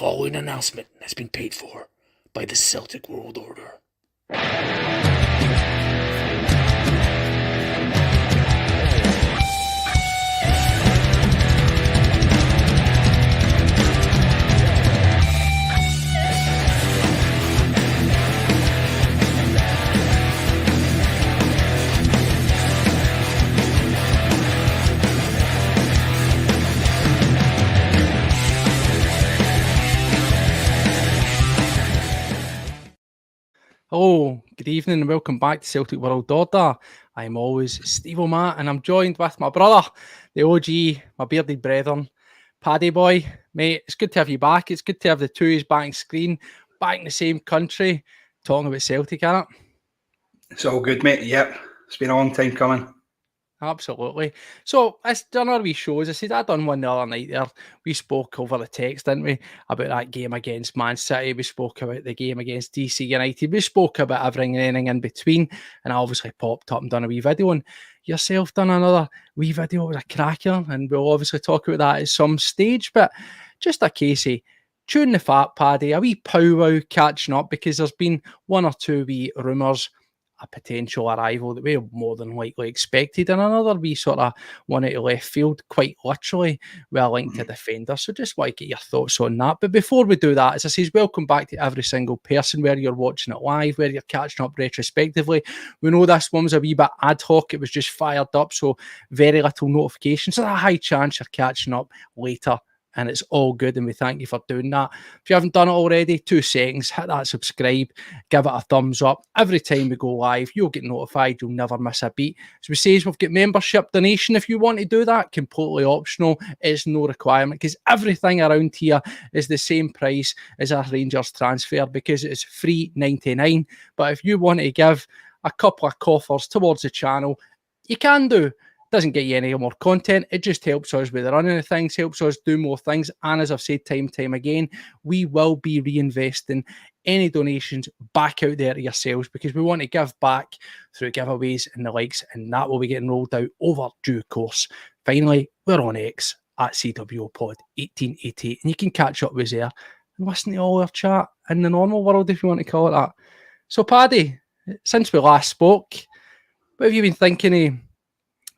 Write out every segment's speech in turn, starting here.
following announcement has been paid for by the Celtic World Order. Hello, good evening and welcome back to Celtic World Order. I'm always Steve O'Matt and I'm joined with my brother, the OG, my bearded brethren, Paddy Boy. Mate, it's good to have you back. It's good to have the two of you back on screen, back in the same country, talking about Celtic, innit? It's all good, mate. Yep. It's been a long time coming. Absolutely. So, as done our wee shows, I said I done one the other night there. We spoke over the text, didn't we, about that game against Man City. We spoke about the game against DC United. We spoke about everything and anything in between. And I obviously popped up and done a wee video. And yourself done another wee video. It was a cracker. And we'll obviously talk about that at some stage. But just a case of chewing the fat, Paddy, a wee powwow catching up, because there's been one or two wee rumours, a potential arrival that we more than likely expected, and another wee sort of one out of left field, quite literally, with a link to defender. So just want to get your thoughts on that. But before we do that, as I say, welcome back to every single person, where you're watching it live, where you're catching up retrospectively. We know this one was a wee bit ad hoc. It was just fired up, so very little notifications. So a high chance you're catching up later, and it's all good, and we thank you for doing that. If you haven't done it already, 2 seconds, hit that subscribe, give it a thumbs up. Every time we go live, you'll get notified, you'll never miss a beat. As we say, we've got membership donation. If you want to do that, completely optional. It's no requirement, because everything around here is the same price as our Rangers transfer, because it's $3.99. But if you want to give a couple of coffers towards the channel, you can do. Doesn't get you any more content. It just helps us with the running of things, helps us do more things. And as I've said time and time again, we will be reinvesting any donations back out there to yourselves, because we want to give back through giveaways and the likes, and that will be getting rolled out over due course. Finally, we're on X at CWPod1888, and you can catch up with us there and listen to all our chat in the normal world, if you want to call it that. So, Paddy, since we last spoke, what have you been thinking of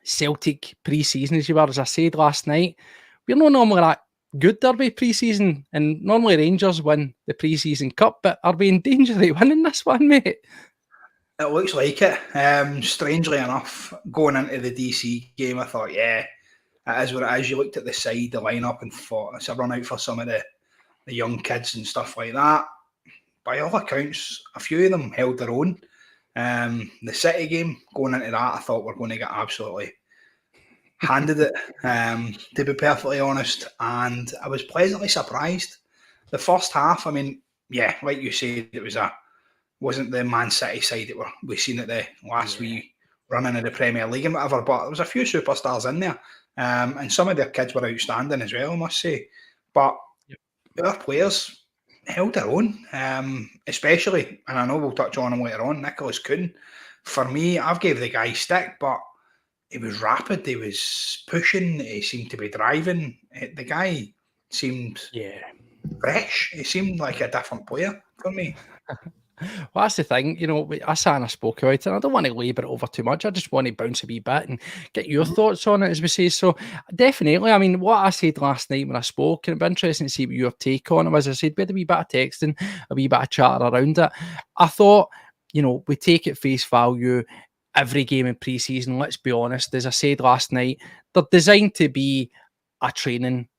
Celtic pre-season? As you were, as I said last night, we're not normally that good, are we, pre-season? And normally Rangers win the pre-season cup, but are we in danger of winning this one, mate? It looks like it. Strangely enough, going into the DC game, I thought, yeah, it is what it is. You looked at the side, the lineup, and thought it's a run out for some of the young kids and stuff like that. By all accounts, a few of them held their own. The City game, going into that, I thought we're going to get absolutely handed it, to be perfectly honest. And I was pleasantly surprised. The first half, I mean, yeah, like you said, wasn't the Man City side that we seen at the last wee running of the Premier League and whatever, but there was a few superstars in there. And some of their kids were outstanding as well, I must say. But our players held their own, especially, and I know we'll touch on him later on, Nicholas Kuhn. For me, I've gave the guy stick, but he was rapid, he was pushing, he seemed to be driving. The guy seemed fresh. He seemed like a different player for me. Well, that's the thing, you know, I sat and I spoke about it, and I don't want to labour it over too much. I just want to bounce a wee bit and get your thoughts on it, as we say. So, definitely, I mean, what I said last night when I spoke, and it'd be interesting to see what your take on it was. I said, we had a wee bit of texting, a wee bit of chat around it. I thought, you know, we take it face value. Every game in pre-season, let's be honest, as I said last night, they're designed to be a training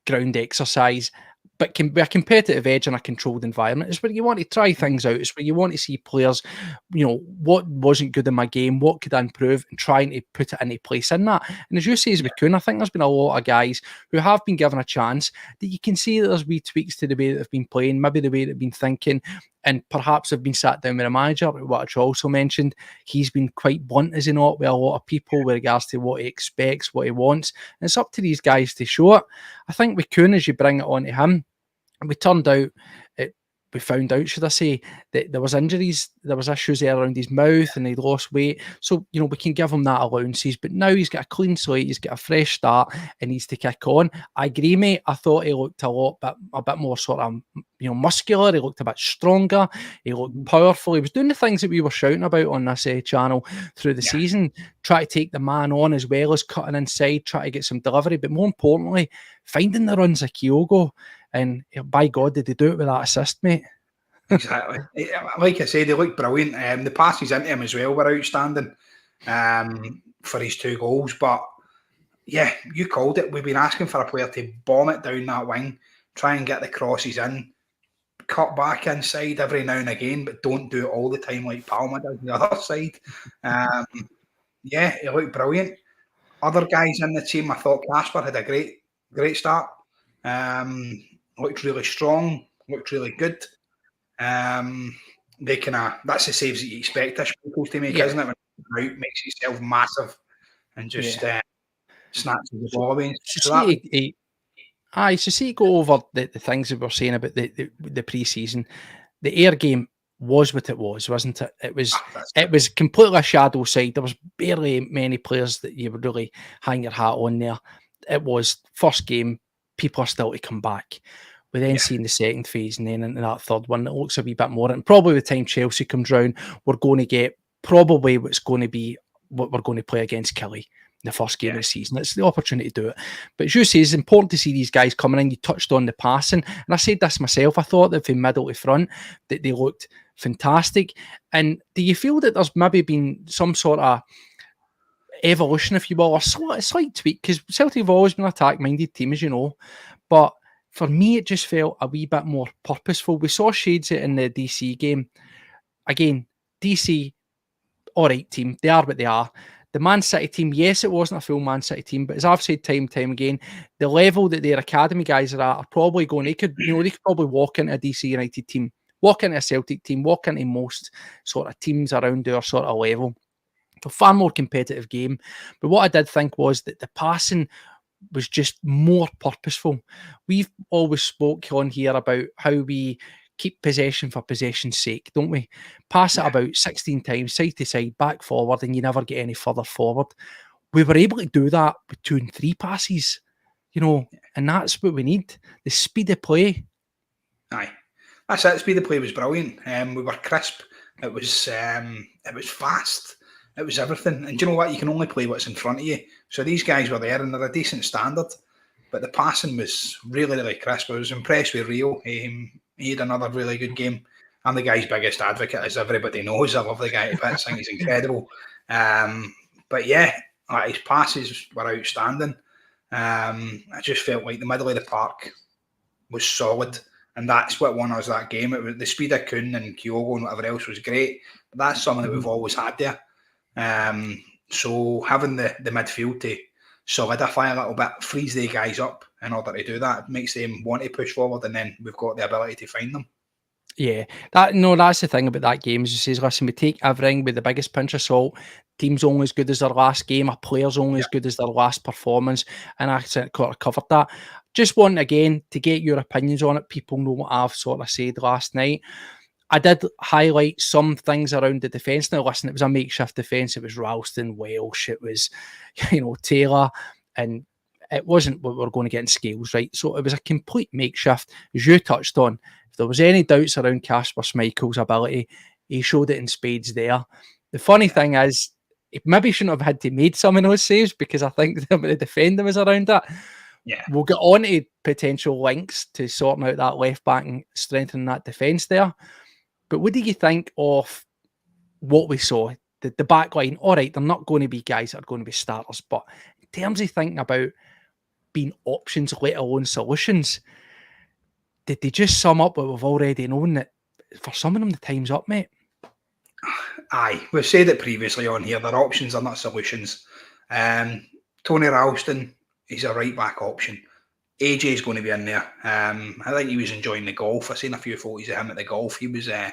ground exercise, but can be a competitive edge in a controlled environment. It's where you want to try things out. It's where you want to see players, you know, what wasn't good in my game, what could I improve, and trying to put it into place in that. And as you say, as we Kuhn, I think there's been a lot of guys who have been given a chance that you can see that there's wee tweaks to the way that they've been playing, maybe the way they've been thinking, and perhaps have been sat down with a manager, what I also mentioned. He's been quite blunt, is he not, with a lot of people with regards to what he expects, what he wants. And it's up to these guys to show it. I think with Kuhn, as you bring it on to him, we turned out we found out, should I say, that there was injuries, there was issues there around his mouth, and he lost weight. So, we can give him that allowances. But now he's got a clean slate, he's got a fresh start, and needs to kick on. I agree, mate. I thought he looked a bit more sort of, muscular. He looked a bit stronger. He looked powerful. He was doing the things that we were shouting about on this channel through the season. Try to take the man on as well as cutting inside, try to get some delivery, but more importantly, finding the runs of Kyogo. And by God, did they do it with that assist, mate? Exactly. Like I said, he looked brilliant. The passes into him as well were outstanding for his 2 goals. But yeah, you called it. We've been asking for a player to bomb it down that wing, try and get the crosses in, cut back inside every now and again, but don't do it all the time like Palma does on the other side. Yeah, he looked brilliant. Other guys in the team, I thought Casper had a great start. Looked really strong, looked really good. That's the saves that you expect Ishmael to make, isn't it? When he's out, makes himself massive and just snatches the ball away. So see, go over the things that we're saying about the pre-season. The air game was what it was, wasn't it? It was completely a shadow side. There was barely many players that you would really hang your hat on there. It was first game, people are still to come back. We then seen the second phase and then into that third one. It looks a wee bit more. And probably by the time Chelsea comes round, we're going to get probably what we're going to play against Kelly in the first game of the season. It's the opportunity to do it. But as you say, it's important to see these guys coming in. You touched on the passing. And I said this myself. I thought that from middle to front, that they looked fantastic. And do you feel that there's maybe been some sort of evolution, if you will, or slight tweak? Because Celtic have always been an attack-minded team, as you know. But for me, it just felt a wee bit more purposeful. We saw shades of it in the DC game. Again, DC, all right team. They are what they are. The Man City team, yes, it wasn't a full Man City team, but as I've said time and time again, the level that their academy guys are at are probably going, they could probably walk into a DC United team, walk into a Celtic team, walk into most sort of teams around their sort of level. A far more competitive game. But what I did think was that the passing was just more purposeful. We've always spoke on here about how we keep possession for possession's sake, don't we? Pass it about 16 times, side to side, back forward, and you never get any further forward. We were able to do that with 2 and 3 passes, and that's what we need. The speed of play. Aye. That's it. The speed of play was brilliant. We were crisp. It was fast. It was everything. And do you know what? You can only play what's in front of you. So these guys were there and they're a decent standard. But the passing was really, really crisp. I was impressed with Rio. He had another really good game. I'm the guy's biggest advocate, as everybody knows. I love the guy to bits. I think he's incredible. But yeah, his passes were outstanding. I just felt like the middle of the park was solid. And that's what won us that game. It was the speed of Kuhn and Kyogo and whatever else was great. But that's something that we've always had there. So having the midfield to solidify a little bit, frees the guys up in order to do that, makes them want to push forward, and then we've got the ability to find them. Yeah, that's the thing about that game. Is it says, listen, we take everything with the biggest pinch of salt. Team's only as good as their last game. A player's only as good as their last performance, and I sort of covered that. Just want again to get your opinions on it. People know what I've sort of said last night. I did highlight some things around the defence. Now, listen, it was a makeshift defence. It was Ralston, Welsh, it was, Taylor, and it wasn't what we're going to get in Scales, right? So it was a complete makeshift. As you touched on, if there was any doubts around Kasper Schmeichel's ability, he showed it in spades there. The funny thing is, he maybe shouldn't have had to make some of those saves because I think the defender was around that. Yeah. We'll get on to potential links to sorting out that left back and strengthening that defence there. But what do you think of what we saw? The back line, all right, they're not going to be guys that are going to be starters, but in terms of thinking about being options, let alone solutions, did they just sum up what we've already known, that for some of them the time's up, mate? Aye, we've said it previously on here, their options are not solutions. Tony Ralston, he's a right back option. AJ is going to be in there. I think he was enjoying the golf. I've seen a few photos of him at the golf. He was down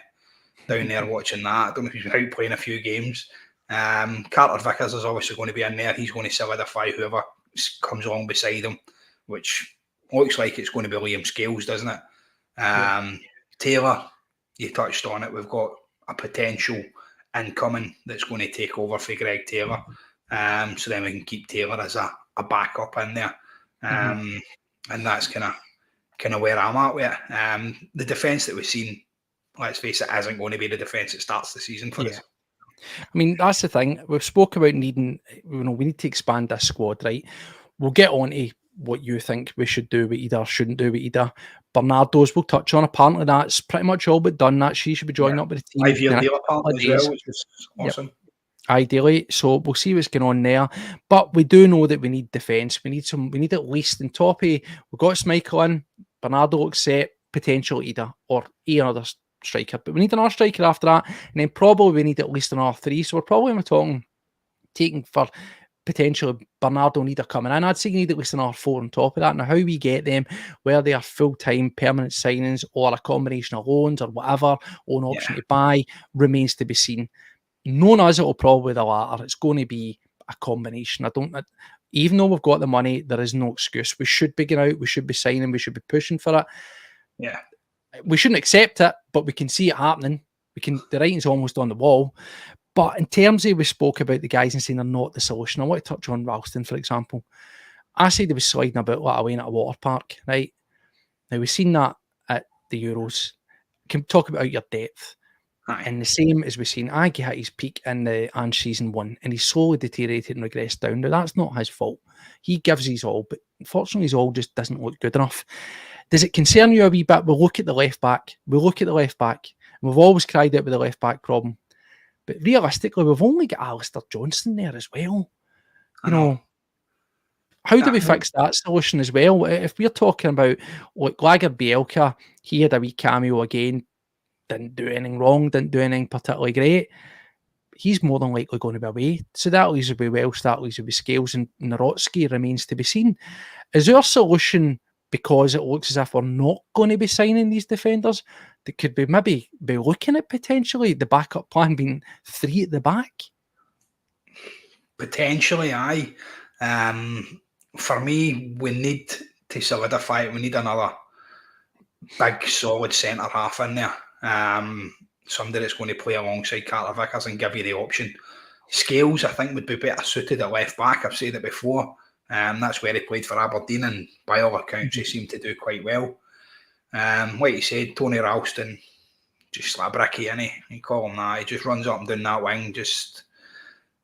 there watching that. I don't know if he's out playing a few games. Carter Vickers is obviously going to be in there. He's going to solidify whoever comes along beside him, which looks like it's going to be Liam Scales, doesn't it? Taylor, you touched on it. We've got a potential incoming that's going to take over for Greg Taylor. So then we can keep Taylor as a backup in there. And that's kind of where I'm at with it. The defence that we've seen, let's face it, isn't going to be the defence that starts the season for us. I mean, that's the thing. We've spoke about needing, we need to expand this squad, right? We'll get on to what you think we should do with either, shouldn't do with either. Bernardo's we'll touch on. Apparently that's pretty much all but done. That she should be joining up with the team. 5-year deal apparently as well, which is awesome. Yep. Ideally, so we'll see what's going on there. But we do know that we need defence. We need at least in top we've got Schmeichel in, Bernardo looks set, potential either, or another striker. But we need another striker after that, and then probably we need at least another 3. So we're probably talking taking for potentially Bernardo and either coming in. I'd say you need at least another 4 on top of that. Now, how we get them, whether they are full-time permanent signings or a combination of loans or whatever, or an option to buy, remains to be seen. Known as it will probably be the latter. It's going to be a combination. Even though we've got the money, there is no excuse. We should be getting out. We should be signing. We should be pushing for it. Yeah, we shouldn't accept it, but we can see it happening. The writing's almost on the wall. But in terms of we spoke about the guys and saying they're not the solution, I want to touch on Ralston, for example. I said he was sliding about like away at a water park, right? Now we've seen that at the Euros. Can talk about your depth. And the same as we've seen, Aggie hit his peak in the season 1, and he slowly deteriorated and regressed down. Now, that's not his fault. He gives his all, but unfortunately, his all just doesn't look good enough. Does it concern you a wee bit? We'll look at the left back. We've always cried out with the left back problem. But realistically, we've only got Alistair Johnston there as well. You know, how do we fix that solution as well? If we're talking about, like, Lagerbielke, he had a wee cameo again, didn't do anything wrong, didn't do anything particularly great. He's more than likely going to be away. So that leaves with Welsh, that leaves with Scales, and Narotsky remains to be seen. Is there a solution, because it looks as if we're not going to be signing these defenders, that could be maybe be looking at potentially the backup plan being 3 at the back? Potentially, aye. For me, we need to solidify it. We need another big, solid centre half in there. Somebody that's going to play alongside Carter Vickers and give you the option. Scales, I think, would be better suited at left back. I've said it before. That's where he played for Aberdeen, and by all accounts, he seemed to do quite well. Like you said, Tony Ralston, just like a bricky, innit? You call him that. He just runs up and down that wing, just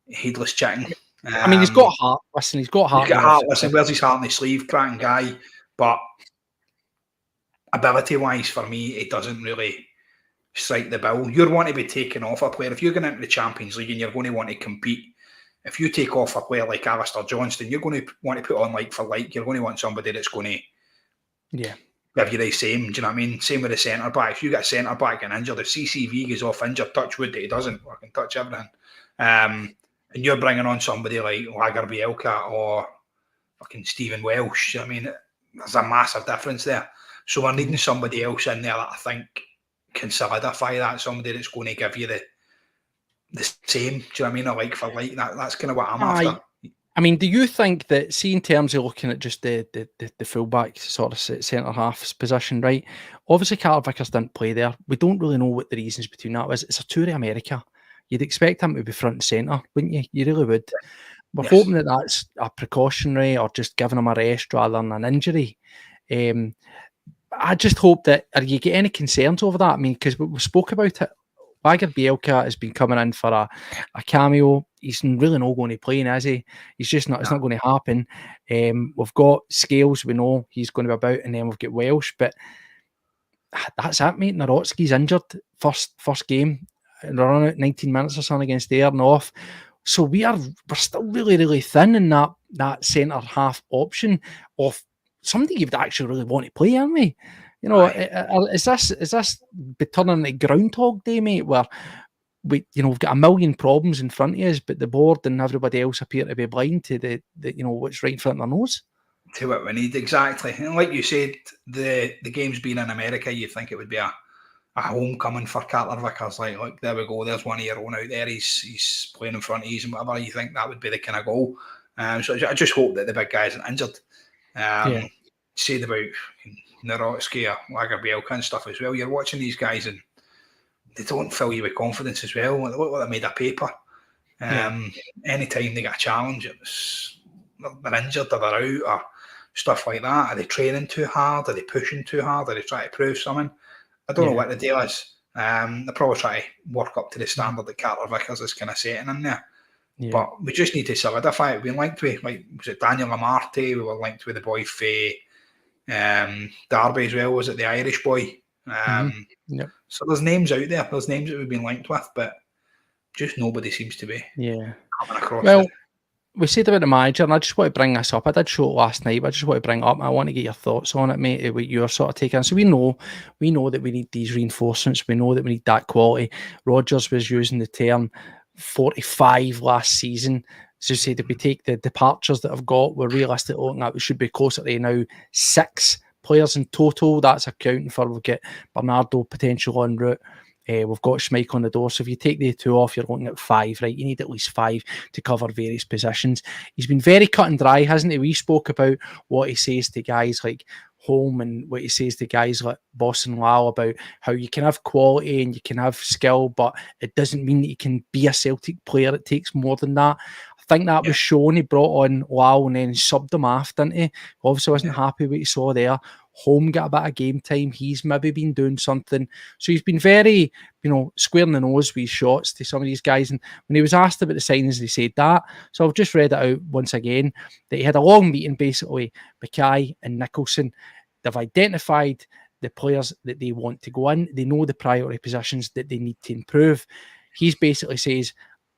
heedless chicken. I mean, he's got heart. Listen, he's got heart. He's got heart. Listen, where's his heart in his sleeve? Cracking guy. But ability-wise, for me, it doesn't really strike the bill. You're wanting to be taking off a player. If you're going into the Champions League and you're going to want to compete, if you take off a player like Alistair Johnston, you're going to want to put on like for like. You're going to want somebody that's going to give you the same. Do you know what I mean? Same with the centre back. If you get a centre back and injured, if CCV goes off injured, touch wood that he doesn't, I can touch everything. And you're bringing on somebody like Lagerbielke or fucking Stephen Welsh. I mean, there's a massive difference there. So we're needing somebody else in there that I think can solidify that. Somebody that's going to give you the same. Do you know what I mean? Or like for like. That's kind of what I'm after. I mean, do you think that, see, in terms of looking at just the fullback sort of centre half's position, right? Obviously, Carter Vickers didn't play there. We don't really know what the reasons between that was. It's a tour of America. You'd expect him to be front and centre, wouldn't you? You really would. We're hoping that that's a precautionary or just giving him a rest rather than an injury. I just hope that, are you get any concerns over that? I mean, because we spoke about it. Lagerbielke has been coming in for a cameo. He's really not going to play, is he? He's just not. It's not going to happen. We've got Scales. We know he's going to be about, and then we've got Welsh. But that's it, mate. Narotsky's injured first game. And they're on out 19 minutes or something against Ayr and off. So we're still really, really thin in that centre half option of somebody you'd actually really want to play, aren't we? You know, is this be turning like Groundhog Day, mate, where we've got a million problems in front of us, but the board and everybody else appear to be blind to the what's right in front of their nose? To what we need, exactly. And like you said, the game's being in America, you think it would be a homecoming for Carter Vickers. Like, look, there we go, there's one of your own out there, he's playing in front of you and whatever. You think that would be the kind of goal. So I just hope that the big guy isn't injured. Said about Narotsky or Lagerbielke and stuff as well. You're watching these guys and they don't fill you with confidence as well. They look like they're made of paper. Anytime they get a challenge, they're injured or they're out or stuff like that. Are they training too hard? Are they pushing too hard? Are they trying to prove something? I don't know what the deal is. They're probably trying to work up to the standard that Carter Vickers is kind of setting in there. Yeah. But we just need to solidify it. We've been linked with, was it Daniel Amartey? We were linked with the boy Faye, Derby as well. Was it the Irish boy? So there's names out there. There's names that we've been linked with, but just nobody seems to be coming across it. We said about the manager, and I just want to bring this up. I did show it last night, but I just want to bring it up. I want to get your thoughts on it, mate, what you're sort of taking. So we know that we need these reinforcements. We know that we need that quality. Rodgers was using the term 45 last season. So said if we take the departures that I've got, we're realistically looking at we should be closer to now 6 players in total. That's accounting for we'll get Bernardo potential en route. We've got Schmeichel on the door. So if you take the 2 off, you're looking at 5, right? You need at least 5 to cover various positions. He's been very cut and dry, hasn't he? We spoke about what he says to guys like Holm and what he says to guys like Boss and Lau about how you can have quality and you can have skill, but it doesn't mean that you can be a Celtic player. It takes more than that. I think that was shown. He brought on Lau and then subbed him off, didn't he? Obviously wasn't happy with what he saw there. Home got a bit of game time. He's maybe been doing something. So he's been very, squaring the nose with his shots to some of these guys. And when he was asked about the signings, he said that. So I've just read it out once again, that he had a long meeting basically, Mackay and Nicholson. They've identified the players that they want to go in. They know the priority positions that they need to improve. He's basically says,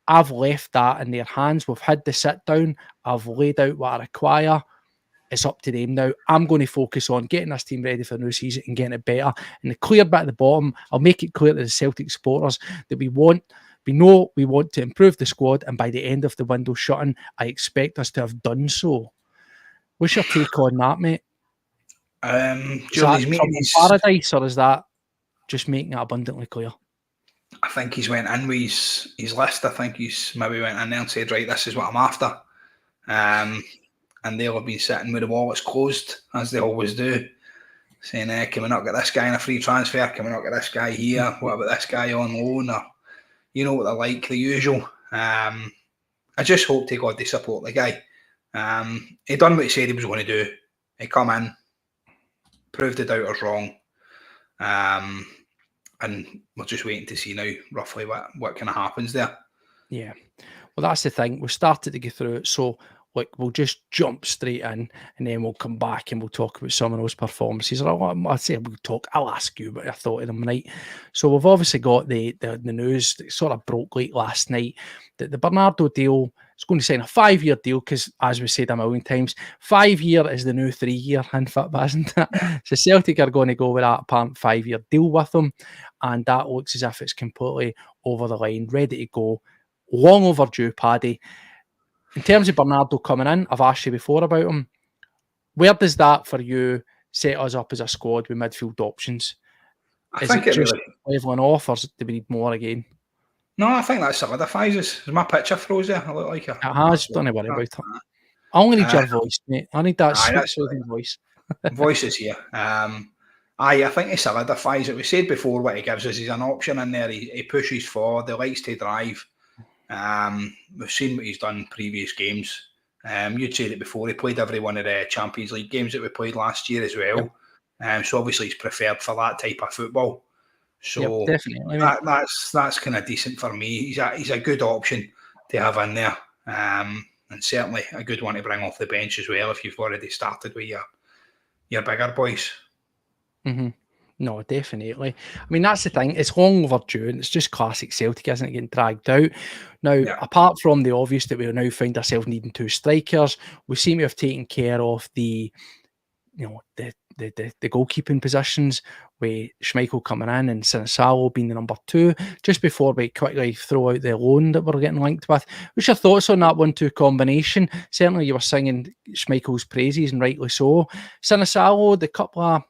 I've left that in their hands. We've had the sit down. I've laid out what I require. It's up to them now. I'm going to focus on getting this team ready for the new season and getting it better. And the clear bit at the bottom, I'll make it clear to the Celtic supporters that we know we want to improve the squad, and by the end of the window shutting, I expect us to have done so. What's your take on that, mate? Is that paradise, or is that just making it abundantly clear? I think he's went in with his list. I think he's maybe went in there and said, right, this is what I'm after. And they'll have been sitting with the wallets closed, as they always do, saying, can we not get this guy in a free transfer? Can we not get this guy here? What about this guy on loan? Or, you know what they're like, the usual. I just hope to God they support the guy. He done what he said he was going to do. He come in, proved the doubters wrong. And we're just waiting to see now roughly what kind of happens there. Yeah. Well, that's the thing. We started to go through it, so we'll just jump straight in and then we'll come back and we'll talk about some of those performances. I'll ask you what I thought of them, right? So we've obviously got the news that sort of broke late last night that the Bernardo deal is going to sign a 5-year deal because, as we said a million times, 5-year is the new 3-year in football, isn't it? So Celtic are going to go with that apparent 5-year deal with them, and that looks as if it's completely over the line, ready to go. Long overdue, Paddy. In terms of Bernardo coming in, I've asked you before about him. Where does that for you set us up as a squad with midfield options? I think it just leveling off, or do we need more again? No, I think that solidifies us. My picture froze there. I look like it has. Don't worry about it. I only need your voice, mate. I need that soothing voice. Voice is here. I think he solidifies it. We said before what he gives us is an option in there. He pushes forward. He likes to drive. We've seen what he's done in previous games. You'd said it before. He played every one of the Champions League games that we played last year as well. So obviously he's preferred for that type of football. So definitely, that's kind of decent for me. He's a good option to have in there, and certainly a good one to bring off the bench as well if you've already started with your bigger boys. Mm-hmm. No, definitely. I mean, that's the thing. It's long overdue, and it's just classic Celtic, isn't it, getting dragged out. Now, apart from the obvious that we now find ourselves needing 2 strikers, we seem to have taken care of the goalkeeping positions, with Schmeichel coming in and Sinisalo being the number 2. Just before we quickly throw out the loan that we're getting linked with, what's your thoughts on that 1-2 combination? Certainly you were singing Schmeichel's praises, and rightly so. Sinisalo, the couple of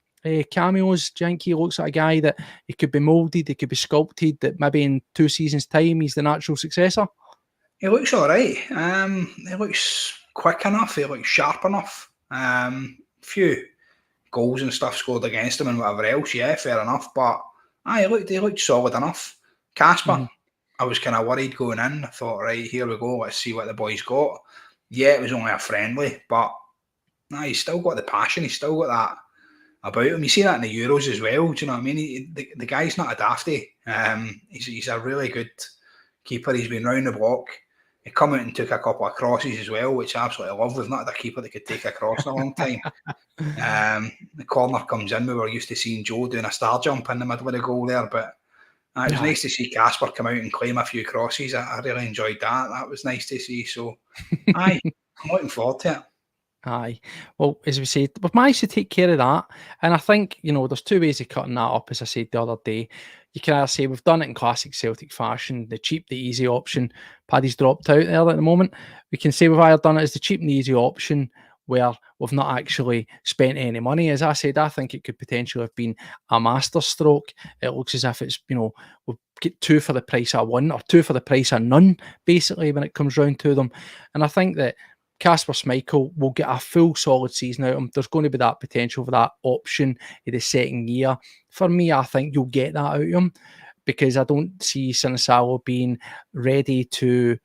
cameos, do you think he looks like a guy that he could be moulded, he could be sculpted, that maybe in 2 seasons' time he's the natural successor? He looks all right. He looks quick enough, he looks sharp enough. Few goals and stuff scored against him and whatever else, fair enough. But he looked solid enough. Casper, I was kind of worried going in. I thought, right, here we go. Let's see what the boys got. Yeah, it was only a friendly, but he's still got the passion. He's still got that about him. You see that in the Euros as well. Do you know what I mean? The guy's not a dafty. He's a really good keeper. He's been round the block. He come out and took a couple of crosses as well, which I absolutely love. We've not had a keeper that could take a cross in a long time. The corner comes in. We were used to seeing Joe doing a star jump in the middle of the goal there, but it was nice to see Casper come out and claim a few crosses. I really enjoyed that. That was nice to see. So, I'm looking forward to it. Aye. Well, as we said, we've managed to take care of that. And I think, there's two ways of cutting that up, as I said the other day. You can either say we've done it in classic Celtic fashion, the cheap, the easy option. Paddy's dropped out there at the moment. We can say we've either done it as the cheap and the easy option, where we've not actually spent any money. As I said, I think it could potentially have been a master stroke. It looks as if it's, we'll get 2 for the price of 1 or 2 for the price of none, basically, when it comes round to them. And I think that Kasper Schmeichel will get a full solid season out of him. There's going to be that potential for that option in the second year. For me, I think you'll get that out of him, because I don't see Sinisalo being ready to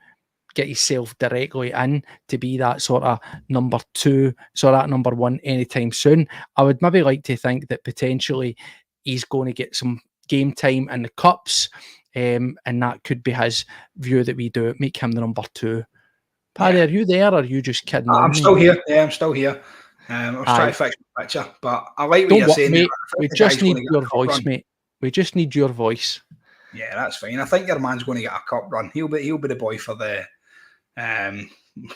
get himself directly in to be that sort of number 2, so that number 1 anytime soon. I would maybe like to think that potentially he's going to get some game time in the cups, and that could be his view that we do it, make him the number 2. Paddy, are you there, or are you just kidding? I'm still here. Yeah, I'm still here. I was trying to fix the picture, but I like what you're saying. Mate, we just need your voice, mate. We just need your voice. Yeah, that's fine. I think your man's going to get a cup run. He'll be the boy for the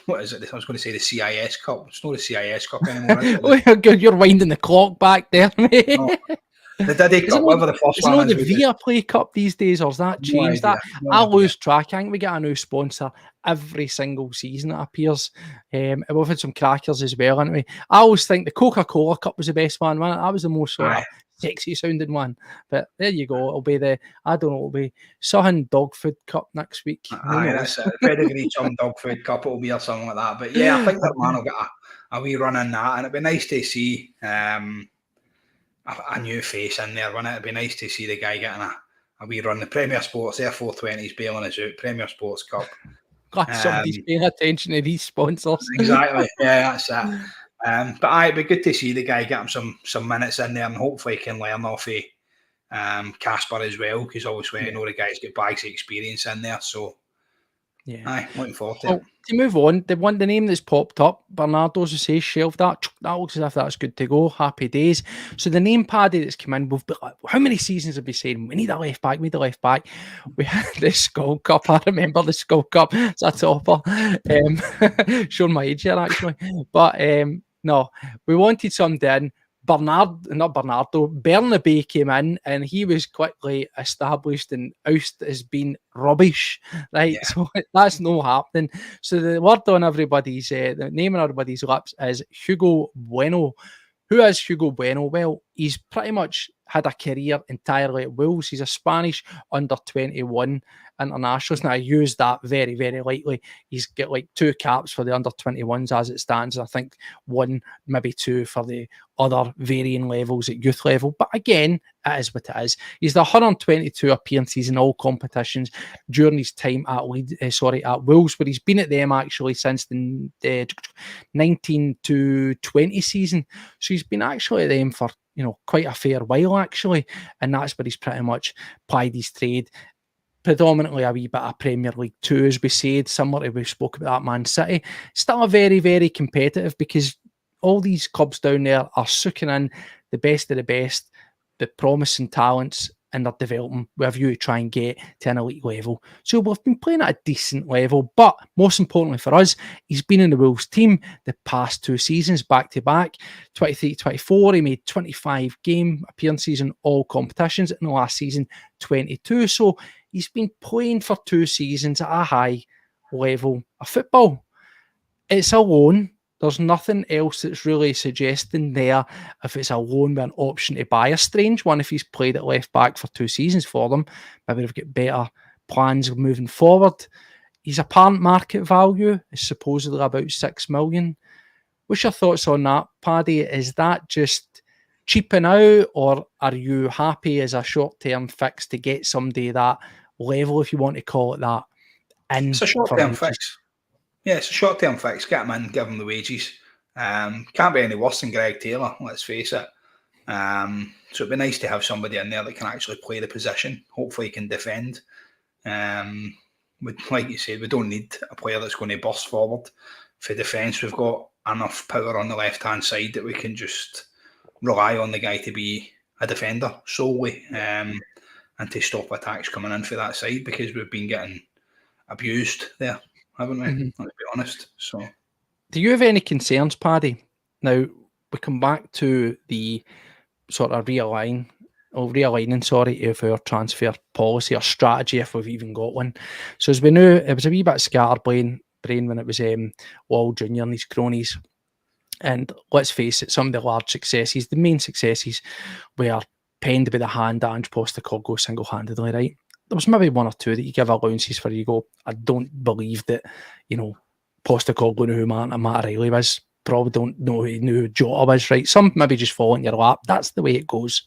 what is it? I was going to say the CIS Cup. It's not the CIS Cup anymore. Oh, good, you're winding the clock back there, mate. No. The Diddy Cup, whatever the first one is. Is it not the Viaplay Cup these days, or has that changed? I lose track. I think we get a new sponsor every single season that appears. And we've had some crackers as well, haven't we? I always think the Coca-Cola Cup was the best one. That was the most sort of sexy sounding one. But there you go. It'll be it'll be Sutton Dog Food Cup next week. That's it. The Pedigree Chum Dog Food Cup, it'll be or something like that. But yeah, I think that man will get a wee run in that, and it'd be nice to see a new face in there, wouldn't it? It'd be nice to see the guy getting a wee run. The Premier Sports, their 420s bailing us out. Premier Sports Cup. Glad somebody's paying attention to these sponsors. Exactly. Yeah, that's it. But it'd be good to see the guy get him some minutes in there, and hopefully he can learn off of Casper as well, because obviously I know the guy's got bags of experience in there. So looking forward to it. To move on, the name that's popped up, Bernardo, as you say, shelved that. That looks as if that's good to go. Happy days. So the name Paddy that's come in, we've been like, how many seasons have we said we need a left back? We need a left back. We had the Skull Cup. I remember the Skull Cup. It's a topper. Showing my age here actually, but no, we wanted something. Bernabé came in, and he was quickly established and ousted as being rubbish, right? Yeah. So that's no happening. So the word on everybody's, the name on everybody's lips is Hugo Bueno. Who is Hugo Bueno? Well, he's pretty much had a career entirely at Wolves. He's a Spanish under-21 internationalist. Now, I use that very, very lightly. He's got like 2 caps for the under-21s as it stands. And I think 1, maybe 2 for the other varying levels at youth level. But again, it is what it is. He's the 122 appearances in all competitions during his time at Wolves, where he's been at them actually since the 19 to 20 season. So he's been actually at them for quite a fair while actually, and that's where he's pretty much plied his trade. Predominantly a wee bit of Premier League 2, as we said, similar to we spoke about that Man City. Still a very, very competitive, because all these clubs down there are sucking in the best of the best, the promising talents, and they're developing with a view to try and get to an elite level. So we've been playing at a decent level, but most importantly for us, he's been in the Wolves team the past 2 seasons, back-to-back, 23-24, he made 25 game appearances in all competitions, in the last season, 22. So he's been playing for 2 seasons at a high level of football. It's a loan. There's nothing else that's really suggesting there if it's a loan with an option to buy. A strange one if he's played at left back for 2 seasons for them. Maybe they've got better plans moving forward. His apparent market value is supposedly about 6 million. What's your thoughts on that, Paddy? Is that just cheaping out, or are you happy as a short-term fix to get somebody that level, if you want to call it that. It's a short-term fix. Yeah, it's a short-term fix. Get him in, give him the wages. Can't be any worse than Greg Taylor, let's face it. So it'd be nice to have somebody in there that can actually play the position. Hopefully he can defend. Like you said, we don't need a player that's going to burst forward. For defence, we've got enough power on the left-hand side that we can just rely on the guy to be a defender solely, and to stop attacks coming in for that side, because we've been getting abused there, haven't we? Mm-hmm. Let's be honest. So, do you have any concerns, Paddy? Now we come back to the sort of realigning of our transfer policy or strategy, if we've even got one. So as we knew, it was a wee bit scatterbrain when it was Wall Junior and his cronies. And let's face it, some of the large successes, the main successes, were penned by the hand of Ange Postecoglou single-handedly, right? There was maybe one or two that you give allowances for. You go, I don't believe that, Postecoglou knew who Matt Riley was. Probably don't know he knew who Jota was, right? Some maybe just fall in your lap. That's the way it goes.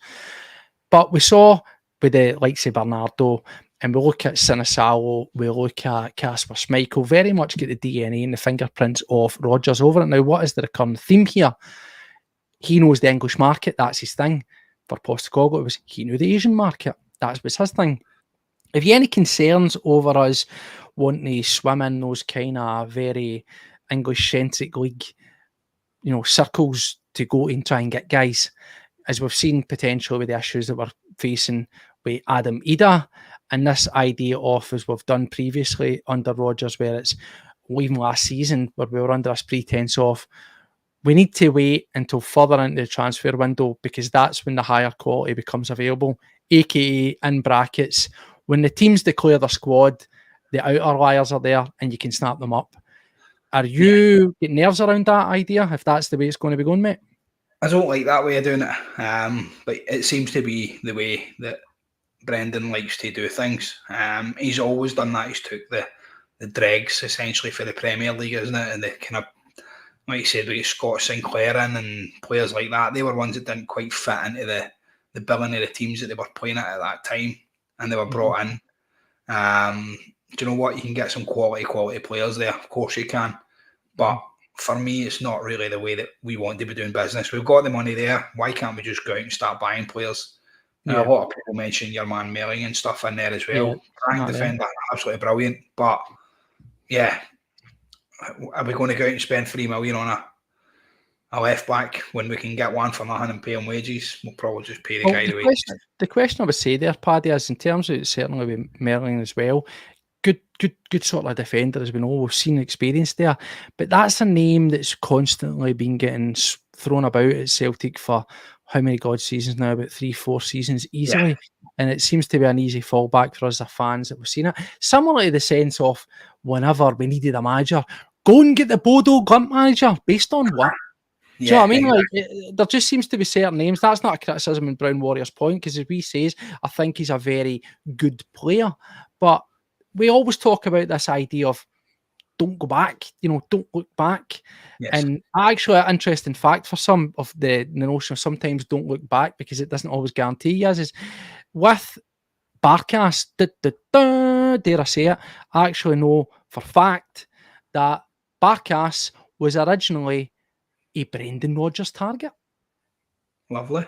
But we saw with the likes of Bernardo, and we look at Sinisalo, we look at Kasper Schmeichel, very much get the DNA and the fingerprints of Rodgers over it. Now, what is the recurrent theme here? He knows the English market, that's his thing. For Postecoglou, it was he knew the Asian market, that was his thing. Have you any concerns over us wanting to swim in those kind of very English-centric league, circles to go and try and get guys, as we've seen potentially with the issues that we're facing with Adam Ida, and this idea of, as we've done previously under Rodgers, where it's even last season where we were under this pretense of we need to wait until further into the transfer window, because that's when the higher quality becomes available, aka in brackets, when the teams declare their squad, the outliers are there and you can snap them up. Are you getting nerves around that idea, if that's the way it's going to be going, mate? I don't like that way of doing it, but it seems to be the way that Brendan likes to do things. He's always done that. He's took the dregs essentially for the Premier League, isn't it? And the kind of, like you said, we get Scott Sinclair in and players like that. They were ones that didn't quite fit into the billing of the teams that they were playing at that time, and they were brought in. Do you know what? You can get some quality players there. Of course you can. But for me, it's not really the way that we want to be doing business. We've got the money there. Why can't we just go out and start buying players? A lot of people mention your man Melling and stuff in there as well. Frank defender, absolutely brilliant. But yeah, are we going to go out and spend $3 million on a left back when we can get one for nothing and pay him wages? We'll probably just pay the guy the wages. The question I would say there, Paddy, is in terms of certainly with Merlin as well, good sort of defender, as we know, we've seen experience there, but that's a name that's constantly been getting thrown about at Celtic for how many God seasons now? About 3-4 seasons easily. And it seems to be an easy fallback for us as fans that we've seen it. Similar to the sense of whenever we needed a manager, go and get the Bodo Glimt manager. Based on what? Do you know what I mean? Like, there just seems to be certain names. That's not a criticism in Brown Warrior's point, because as we says, I think he's a very good player. But we always talk about this idea of don't go back, don't look back. Yes. And actually, an interesting fact for some of the notion of sometimes don't look back, because it doesn't always guarantee you, is with Barkas, dare I say it, I actually know for fact that Barkas was originally a Brendan Rodgers target. Lovely.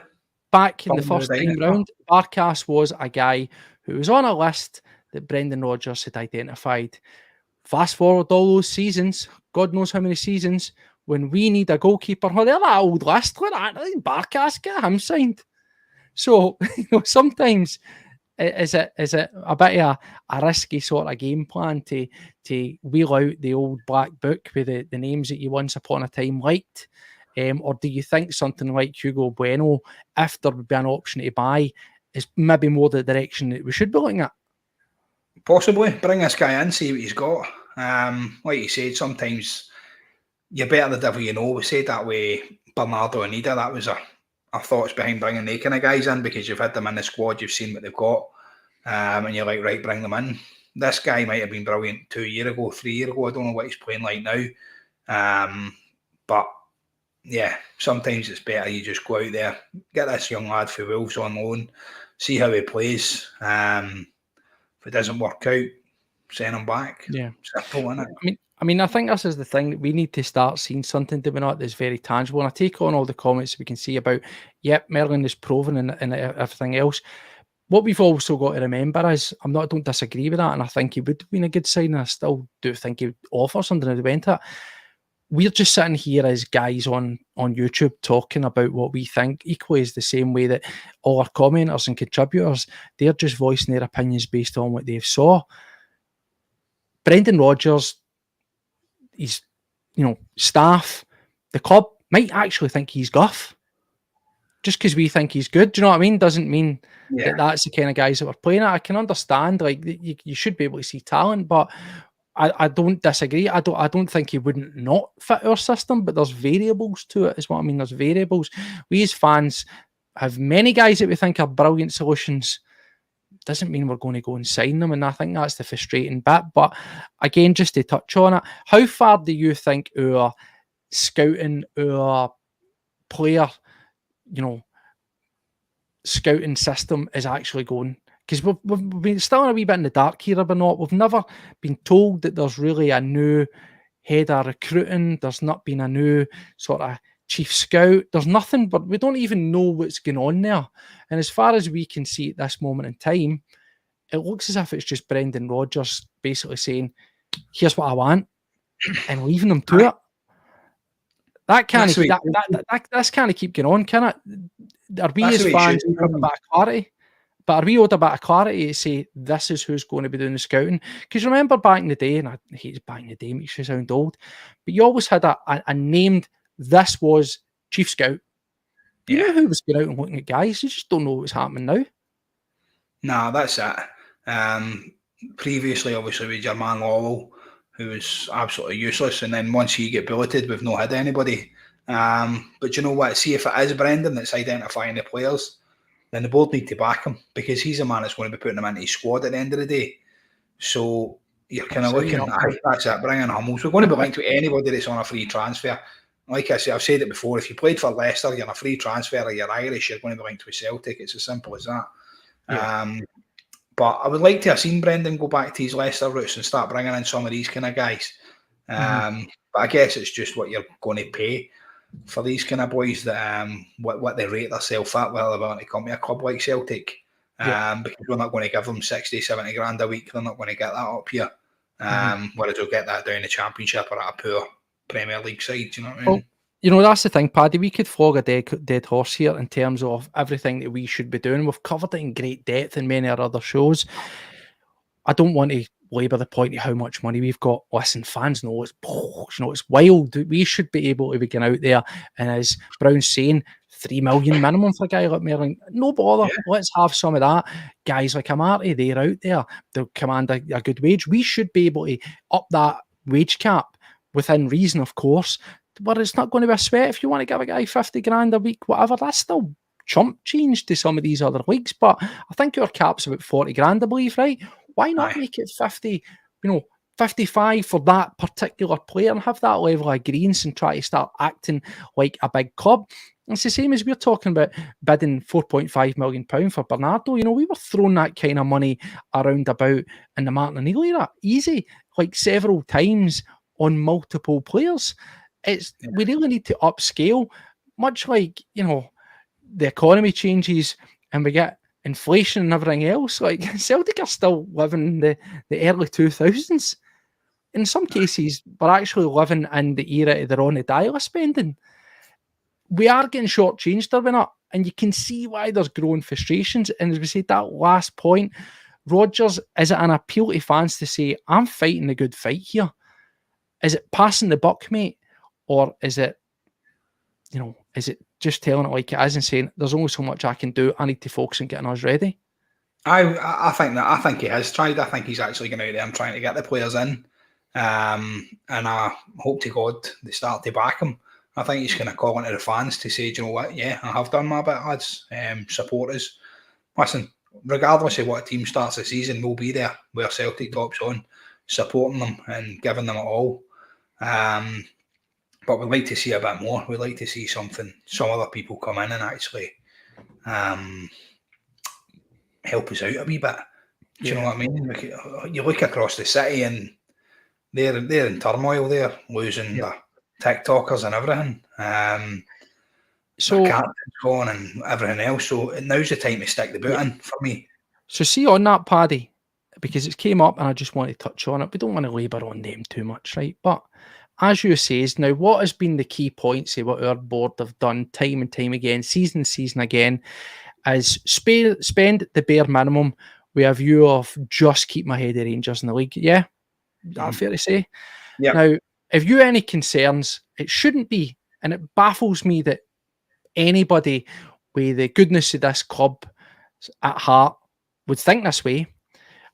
Back in the first time round, Barkas was a guy who was on a list that Brendan Rodgers had identified. Fast forward all those seasons, God knows how many seasons, when we need a goalkeeper, they're that old list, look at that, Barkas, get him signed. So, sometimes is it a bit of a risky sort of game plan to wheel out the old black book with the names that you once upon a time liked? Or do you think something like Hugo Bueno, if there would be an option to buy, is maybe more the direction that we should be looking at? Possibly. Bring this guy in, see what he's got. Like you said, sometimes you're better the devil you know. We said that way, Bernardo and Ida. That was our thoughts behind bringing the kind of guys in, because you've had them in the squad, you've seen what they've got, and you're like, right, bring them in. This guy might have been brilliant 2 years ago, 3 years ago. I don't know what he's playing like now. But yeah, sometimes it's better you just go out there, get this young lad for Wolves on loan, see how he plays. If it doesn't work out, send him back. Yeah. Simple, innit? I mean, I think this is the thing that we need to start seeing something, do we not, that's very tangible. And I take on all the comments we can see about, yep, Merlin is proven and everything else. What we've also got to remember is, I don't disagree with that, and I think he would have been a good sign, and I still do think he would offer something if he went it. We're just sitting here as guys on YouTube talking about what we think. Equally is the same way that all our commenters and contributors, they're just voicing their opinions based on what they've saw. Brendan Rodgers, his staff, the club might actually think he's guff. Just because we think he's good, do you know what I mean? Doesn't mean that that's the kind of guys that we're playing at. I can understand, like, you should be able to see talent, but I don't disagree. I don't think he wouldn't not fit our system, but there's variables to it, is what I mean. There's variables. We as fans have many guys that we think are brilliant solutions. Doesn't mean we're going to go and sign them, and I think that's the frustrating bit. But again, just to touch on it, how far do you think our scouting, our player, scouting system is actually going? Because we've been still in a wee bit in the dark here, or not. We've never been told that there's really a new head of recruiting. There's not been a new sort of chief scout. There's nothing, but we don't even know what's going on there. And as far as we can see at this moment in time, it looks as if it's just Brendan Rodgers basically saying, here's what I want, and leaving them to it. That can't keep going on, can it? Are we as fans owed a bit of clarity? But are we owed a bit of clarity to say this is who's going to be doing the scouting? Because remember back in the day, and I hate back in the day, makes you sound old, but you always had a named, this was chief scout. You know who was going out and looking at guys. You just don't know what's happening now. Nah, that's it. Previously, obviously, with your man Lowell, who was absolutely useless, and then once he get bulleted, we've not had anybody. But you know what? See, if it is Brendan that's identifying the players, then the board need to back him, because he's the man that's going to be putting them into his squad at the end of the day. So you're kind of looking, that's it, bring in Hummels. We're going to be linked to anybody that's on a free transfer. Like I said, I've said it before, if you played for Leicester, you're on a free transfer, or you're Irish, you're going to be linked with Celtic. It's as simple as that. Yeah. But I would like to have seen Brendan go back to his Leicester roots and start bringing in some of these kind of guys. But I guess it's just what you're going to pay for these kind of boys, that what they rate themselves at, whether they're going to come to a club like Celtic. Because we're not going to give them 60, 70 grand a week. They're not going to get that up here. Whereas they'll get that down the Championship or at a poor Premier League side. Do you know what I mean? Well, that's the thing, Paddy. We could flog a dead horse here in terms of everything that we should be doing. We've covered it in great depth in many other shows. I don't want to labour the point of how much money we've got. Listen, fans know it's wild. We should be able to be going out there, and as Brown's saying, 3 million minimum for a guy like Merlin. No bother. Let's have some of that. Guys like Amarty, they're out there. They'll command a good wage. We should be able to up that wage cap within reason, of course, where it's not going to be a sweat. If you want to give a guy 50 grand a week, whatever, that's still chump change to some of these other leagues. But I think our cap's about 40 grand, I believe, right? Why not make it 50, 55 for that particular player, and have that level of greens and try to start acting like a big club? It's the same as we're talking about bidding £4.5 million for Bernardo. We were throwing that kind of money around about in the Martin O'Neill era, easy, like several times on multiple players. We really need to upscale, much like, the economy changes and we get inflation and everything else. Like, Celtic are still living in the early 2000s. In some cases, we're actually living in the era they're on the dial of spending. We are getting shortchanged, are we not? And you can see why there's growing frustrations. And as we said, that last point, Rodgers, is it an appeal to fans to say, I'm fighting the good fight here? Is it passing the buck, mate? Or is it, is it just telling it like it is and saying, there's only so much I can do, I need to focus on getting us ready? I think he has tried. I think he's actually going out there and trying to get the players in. And I hope to God they start to back him. I think he's going to call into the fans to say, do you know what? Yeah, I have done my bit, lads. Support us. Listen, regardless of what team starts the season, we'll be there where Celtic tops on, supporting them and giving them it all. But we'd like to see a bit more. We'd like to see some other people come in and actually help us out a wee bit. Do you know what I mean? Like, you look across the city and they're in turmoil. They're losing their TikTokers and everything. So their captain's gone and everything else. So now's the time to stick the boot in for me. So see on that, Paddy, because it's came up and I just want to touch on it. We don't want to labour on them too much, right? But as you say, now what has been the key points of what our board have done time and time again, season again, is spend the bare minimum with a view of just keep my head of Rangers in the league. Yeah? Is that fair to say? Yeah. Now, if you have any concerns, it shouldn't be, and it baffles me that anybody with the goodness of this club at heart would think this way.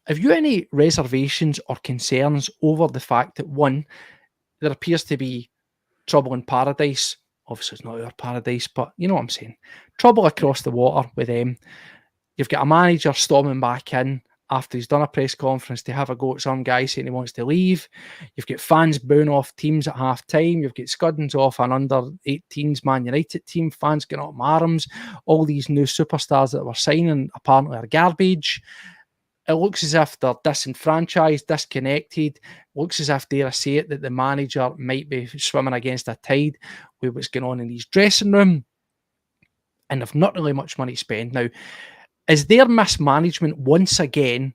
Have you any reservations or concerns over the fact that, one, there appears to be trouble in paradise? Obviously, it's not our paradise, but you know what I'm saying. Trouble across the water with them. You've got a manager storming back in after he's done a press conference to have a go at some guy saying he wants to leave. You've got fans booing off teams at half time. You've got Scuddins off an under-18s Man United team. Fans getting up arms. All these new superstars that we're signing apparently are garbage. It looks as if they're disenfranchised, disconnected. It looks as if, dare I say it, that the manager might be swimming against a tide with what's going on in his dressing room. And they've not really much money to spend. Now, is their mismanagement once again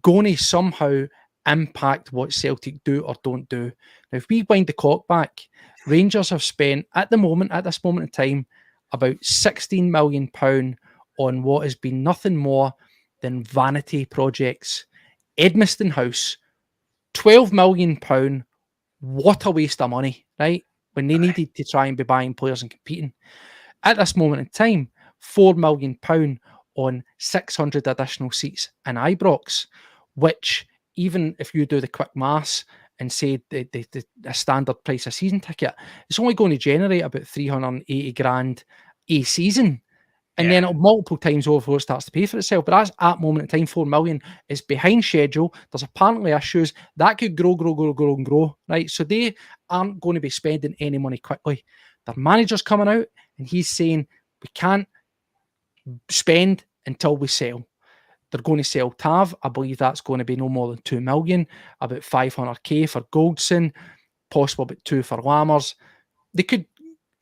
going to somehow impact what Celtic do or don't do? Now, if we wind the clock back, Rangers have spent, at this moment in time, about £16 million on what has been nothing more than vanity projects. Edmiston House, £12 million. What a waste of money, right? When they needed to try and be buying players and competing. At this moment in time, £4 million on 600 additional seats in Ibrox, which, even if you do the quick maths and say the standard price of season ticket, it's only going to generate about 380 grand a season. And then multiple times over before it starts to pay for itself. But that's at moment in time, 4 million is behind schedule. There's apparently issues that could grow, right? So they aren't going to be spending any money quickly. Their manager's coming out and he's saying we can't spend until we sell. They're going to sell Tav. I believe that's going to be no more than 2 million, about 500k for Goldson, possible about 2 for Lammers. They could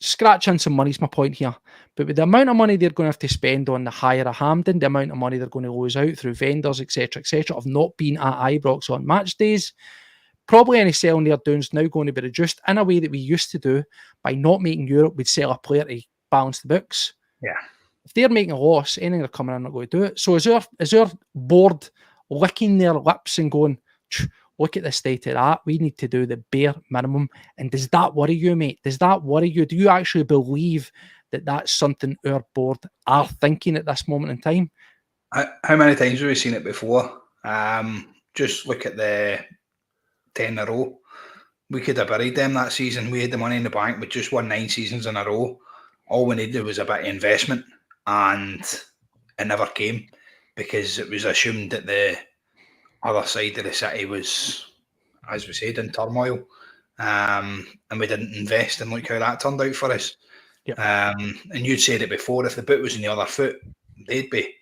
scratch in some money, is my point here. But with the amount of money they're going to have to spend on the hire of Hampden, the amount of money they're going to lose out through vendors, etc., of not being at Ibrox on match days, probably any selling they're doing is now going to be reduced in a way that we used to do by not making Europe. We'd sell a player to balance the books. Yeah. If they're making a loss, anything they're coming in, not going to do it. So is our board licking their lips and going, look at the state of that? We need to do the bare minimum. And does that worry you, mate? Does that worry you? Do you actually believe that that's something our board are thinking at this moment in time? How many times have we seen it before? Just look at the 10 in a row. We could have buried them that season. We had the money in the bank. We just won 9 seasons in a row. All we needed was a bit of investment, and it never came because it was assumed that the other side of the city was, as we said, in turmoil, and we didn't invest, and look how that turned out for us. Yep. And you'd said it before, if the boot was in the other foot, they'd be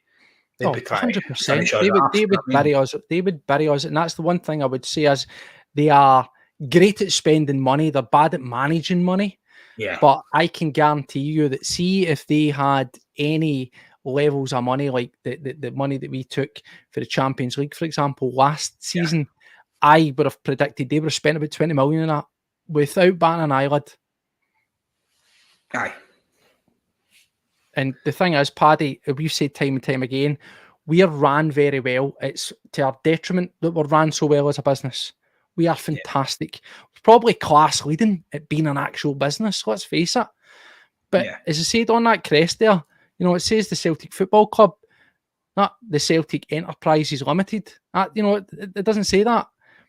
trying 100%. They would bury us. They would bury us, and that's the one thing I would say is they are great at spending money. They're bad at managing money. Yeah. But I can guarantee you that, see, if they had any levels of money like the money that we took for the Champions League, for example, last season, I would have predicted they would have spent about 20 million on that without batting an eyelid. Aye. And the thing is, Paddy, we've said time and time again, we are ran very well. It's to our detriment that we're ran so well as a business. We are fantastic. We're probably class leading at being an actual business, let's face it. But as I said on that crest there, you know, it says the Celtic Football Club, not the Celtic Enterprises Limited. It doesn't say that.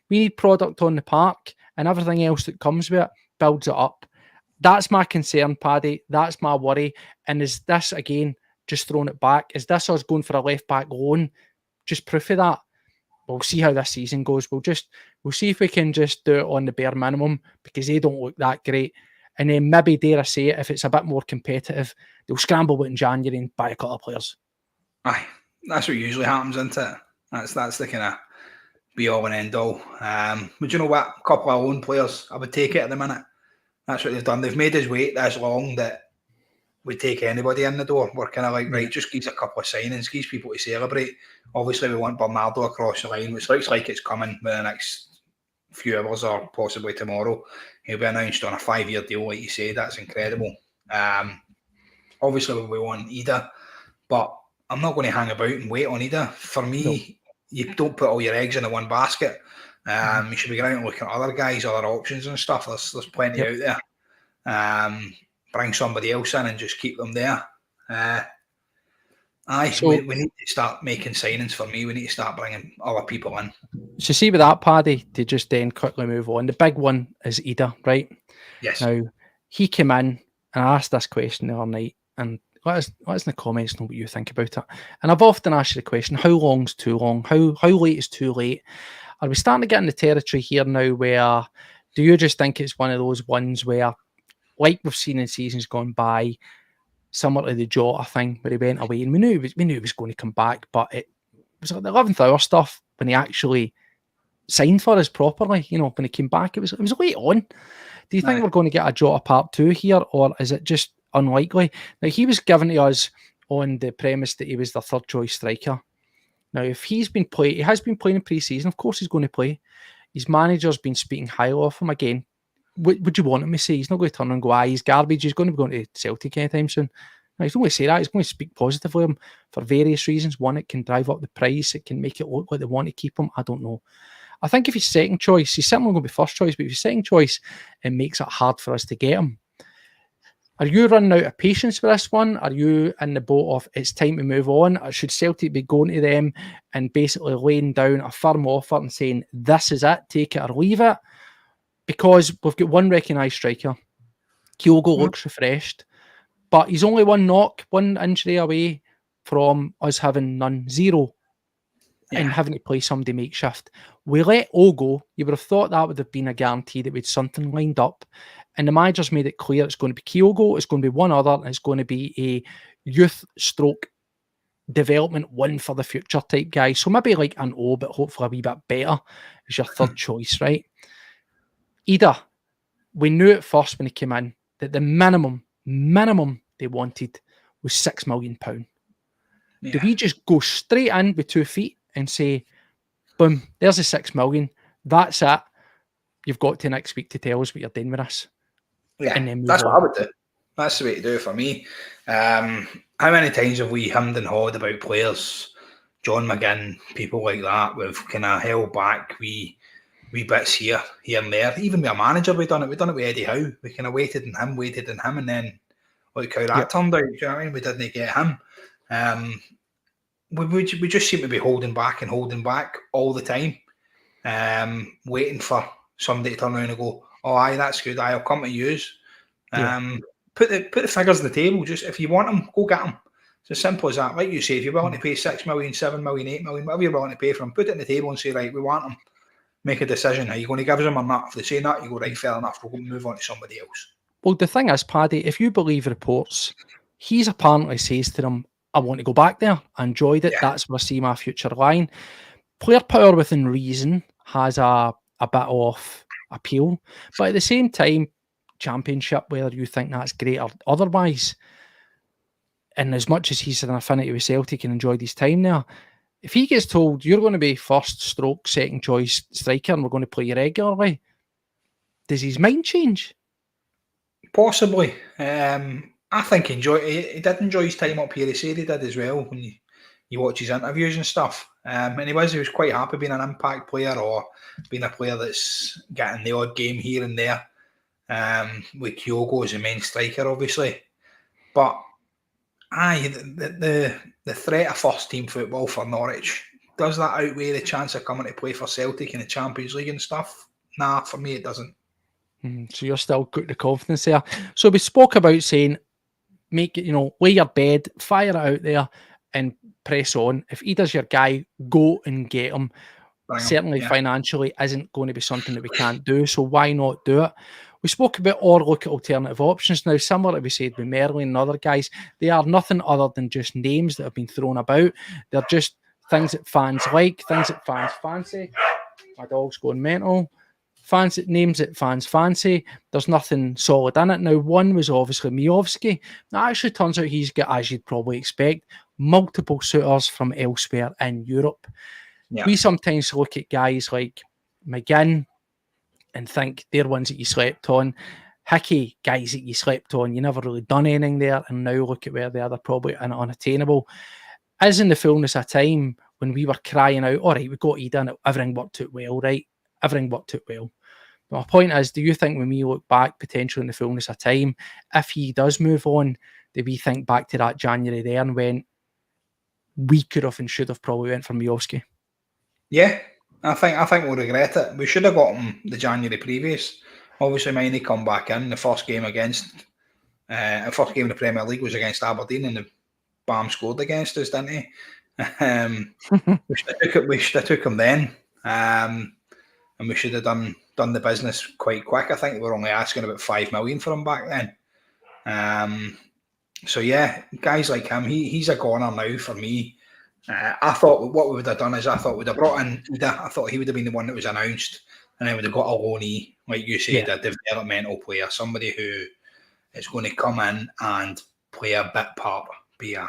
We need product on the park, and everything else that comes with it builds it up. That's my concern, Paddy. That's my worry. And is this, again, just throwing it back, is this us going for a left-back loan? Just proof of that. We'll see how this season goes. We'll see if we can just do it on the bare minimum, because they don't look that great. And then maybe, dare I say it, if it's a bit more competitive, they'll scramble it in January and buy a couple of players. Aye, that's what usually happens, isn't it? That's the kind of be all and end all. But you know what? A couple of lone players, I would take it at the minute. That's what they've done. They've made us wait this long that we take anybody in the door. We're kind of like, right, just give us a couple of signings, give people to celebrate. Obviously, we want Bernardo across the line, which looks like it's coming within the next few hours or possibly tomorrow. He'll be announced on a 5-year deal, like you said. That's incredible. Obviously, we want Ida, but I'm not going to hang about and wait on Ida. For me, you don't put all your eggs in the one basket. You should be going out and looking at other guys, other options and stuff. There's plenty out there. Bring somebody else in and just keep them there. We need to start making signings for me. We need to start bringing other people in. So see with that, Paddy, to just then quickly move on, the big one is Ida, right? Yes. Now, he came in and I asked this question the other night, and let us in the comments know what you think about it. And I've often asked you the question, how long's too long? How late is too late? Are we starting to get in the territory here now where do you just think it's one of those ones where, like we've seen in seasons gone by, similar to the Jota thing where he went away and we knew he was going to come back, but it was like the 11th hour stuff when he actually signed for us properly, when he came back, it was late on. Do you think we're going to get a Jota part 2 here, or is it just unlikely? Now, he was given to us on the premise that he was the third choice striker. Now, if he has been playing in pre-season, of course he's going to play. His manager's been speaking highly of him again. Would you want him to say? He's not going to turn and go, he's garbage, he's going to be going to Celtic anytime soon. No, he's not going to say that. He's going to speak positively of him for various reasons. One, it can drive up the price. It can make it look like they want to keep him. I don't know. I think if he's second choice, he's certainly going to be first choice, but if he's second choice, it makes it hard for us to get him. Are you running out of patience with this one? Are you in the boat of it's time to move on? Or should Celtic be going to them and basically laying down a firm offer and saying, this is it, take it or leave it? Because we've got one recognised striker. Hugo looks refreshed, but he's only one injury away from us having none, zero, and having to play somebody makeshift. We let O go. You would have thought that would have been a guarantee that we'd something lined up. And the manager's made it clear it's going to be Kyogo, it's going to be one other, and it's going to be a youth stroke development one for the future type guy. So maybe like an O, but hopefully a wee bit better is your third choice, right? Ida, we knew at first when he came in that the minimum they wanted was £6 million. Yeah. Do we just go straight in with 2 feet and say, boom, there's the 6 million, that's it. You've got to next week to tell us what you're doing with us. Yeah, that's what I would do. That's the way to do it for me. How many times have we hummed and hawed about players, John McGinn, people like that, we've kind of held back wee bits here and there. Even with a manager, we've done it with Eddie Howe. We kind of waited on him, and then look how that turned out. Do you know what I mean? We didn't get him. We just seem to be holding back all the time, waiting for somebody to turn around and go, oh, aye, that's good. I'll come to use. Put the figures on the table. Just if you want them, go get them. It's as simple as that. Like you say, if you're willing to pay 6 million, 7 million, 8 million, whatever you're willing to pay for them, put it on the table and say, right, we want them. Make a decision. Are you going to give them or not? If they say not, you go, right, fair enough. We'll move on to somebody else. Well, the thing is, Paddy, if you believe reports, he's apparently says to them, I want to go back there. I enjoyed it. That's where I see my future lying. Player power within reason has a bit of appeal. But at the same time, Championship, whether you think that's great or otherwise, and as much as he's an affinity with Celtic and enjoyed his time there, if he gets told you're going to be first stroke, second choice striker and we're going to play you regularly, does his mind change? Possibly. I think he did enjoy his time up here. He said he did as well when you watch his interviews and stuff. And he was quite happy being an impact player or being a player that's getting the odd game here and there. With Kyogo as a main striker, obviously. But the threat of first team football for Norwich, does that outweigh the chance of coming to play for Celtic in the Champions League and stuff? Nah, for me it doesn't. So you're still got the confidence there. So we spoke about saying, make it, lay your bed, fire it out there, and press on. If he does your guy, go and get him. Certainly financially isn't going to be something that we can't do. So why not do it? We spoke about or look at alternative options. Now, similar to we said with Merlin and other guys, they are nothing other than just names that have been thrown about. They're just things that fans like, things that fans fancy. My dog's going mental. Names that fans fancy. There's nothing solid in it. Now, one was obviously Miovski. Now, actually turns out he's got, as you'd probably expect, multiple suitors from elsewhere in Europe. Yeah. We sometimes look at guys like McGinn and think they're ones that you slept on. Hickey, guys that you slept on, you never really done anything there, and now look at where they are, they're probably unattainable. As in the fullness of time, when we were crying out, all right, we got Eden, everything worked out well, right? Everything worked out well. But my point is, do you think when we look back potentially in the fullness of time, if he does move on, do we think back to that January there and went, we could have and should have probably went for Miovski? Yeah, I think we'll regret it. We should have got him the January previous. Obviously, mine he come back in the first game against the first game of the Premier League was against Aberdeen, and the Bam scored against us, didn't he? We should have took him then, and we should have done the business quite quick. I think we were only asking about 5 million for him back then. So yeah, guys like him, he's a goner now for me. I thought what we would have done is we'd have brought in Ida. I thought he would have been the one that was announced, and then we'd have got a loanee, like you said, a developmental player, somebody who is going to come in and play a bit part, be a